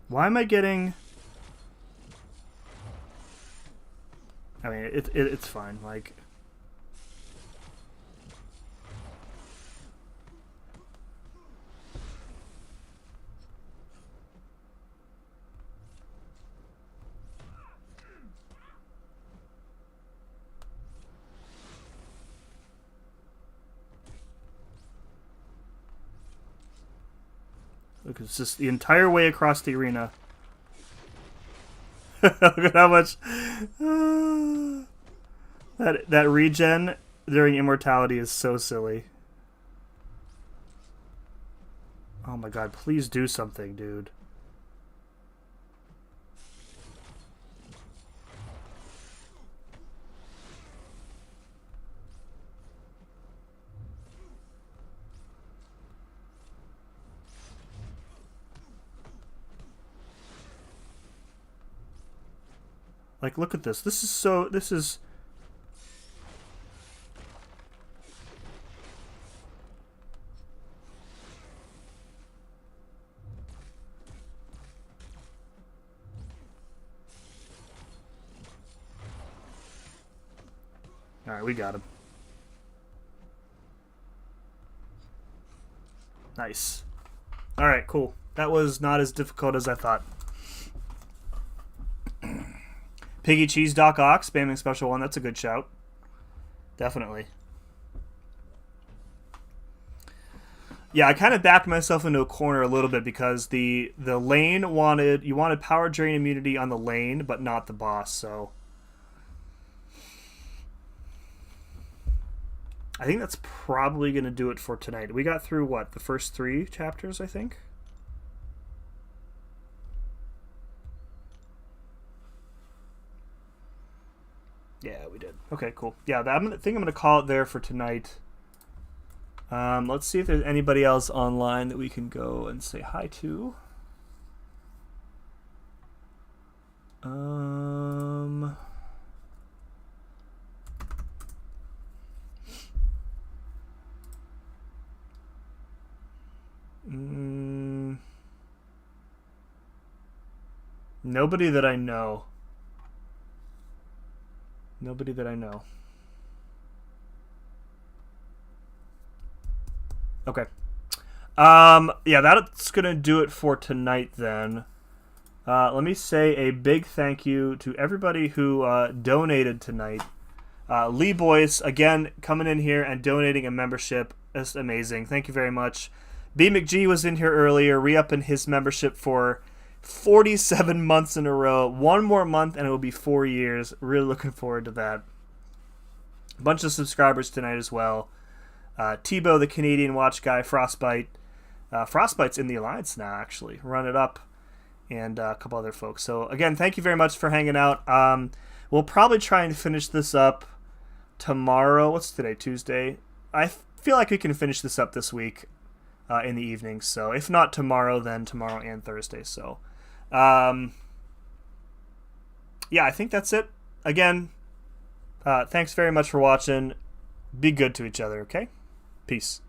Why am I getting... I mean, it's fine, like... Look, it's just the entire way across the arena. Look at how much... that regen during immortality is so silly. Oh my god, please do something, dude. Like, look at this. This is... Alright, we got him. Nice. Alright, cool. That was not as difficult as I thought. Piggy Cheese Doc Ox, spamming special 1. That's a good shout. Definitely. Yeah, I kind of backed myself into a corner a little bit because the lane wanted... You wanted power drain immunity on the lane, but not the boss, so... I think that's probably going to do it for tonight. We got through, what, the first 3 chapters, I think? Yeah, we did. Okay, cool. Yeah, I think I'm going to call it there for tonight. Let's see if there's anybody else online that we can go and say hi to. Nobody that I know. Nobody that I know. Okay. Yeah, that's going to do it for tonight then. Let me say a big thank you to everybody who donated tonight. Lee Boyce, again, coming in here and donating a membership. That's amazing. Thank you very much. B. McGee was in here earlier, re-upping his membership for 47 months in a row. One more month and it will be 4 years. Really looking forward to that. A bunch of subscribers tonight as well. Tebow, the Canadian watch guy, Frostbite. Frostbite's in the Alliance now, actually. Run It Up. And a couple other folks. So, again, thank you very much for hanging out. We'll probably try and finish this up tomorrow. What's today? Tuesday? I feel like we can finish this up this week in the evening. So if not tomorrow, then tomorrow and Thursday. So, yeah, I think that's it. Again, thanks very much for watching. Be good to each other, okay? Peace.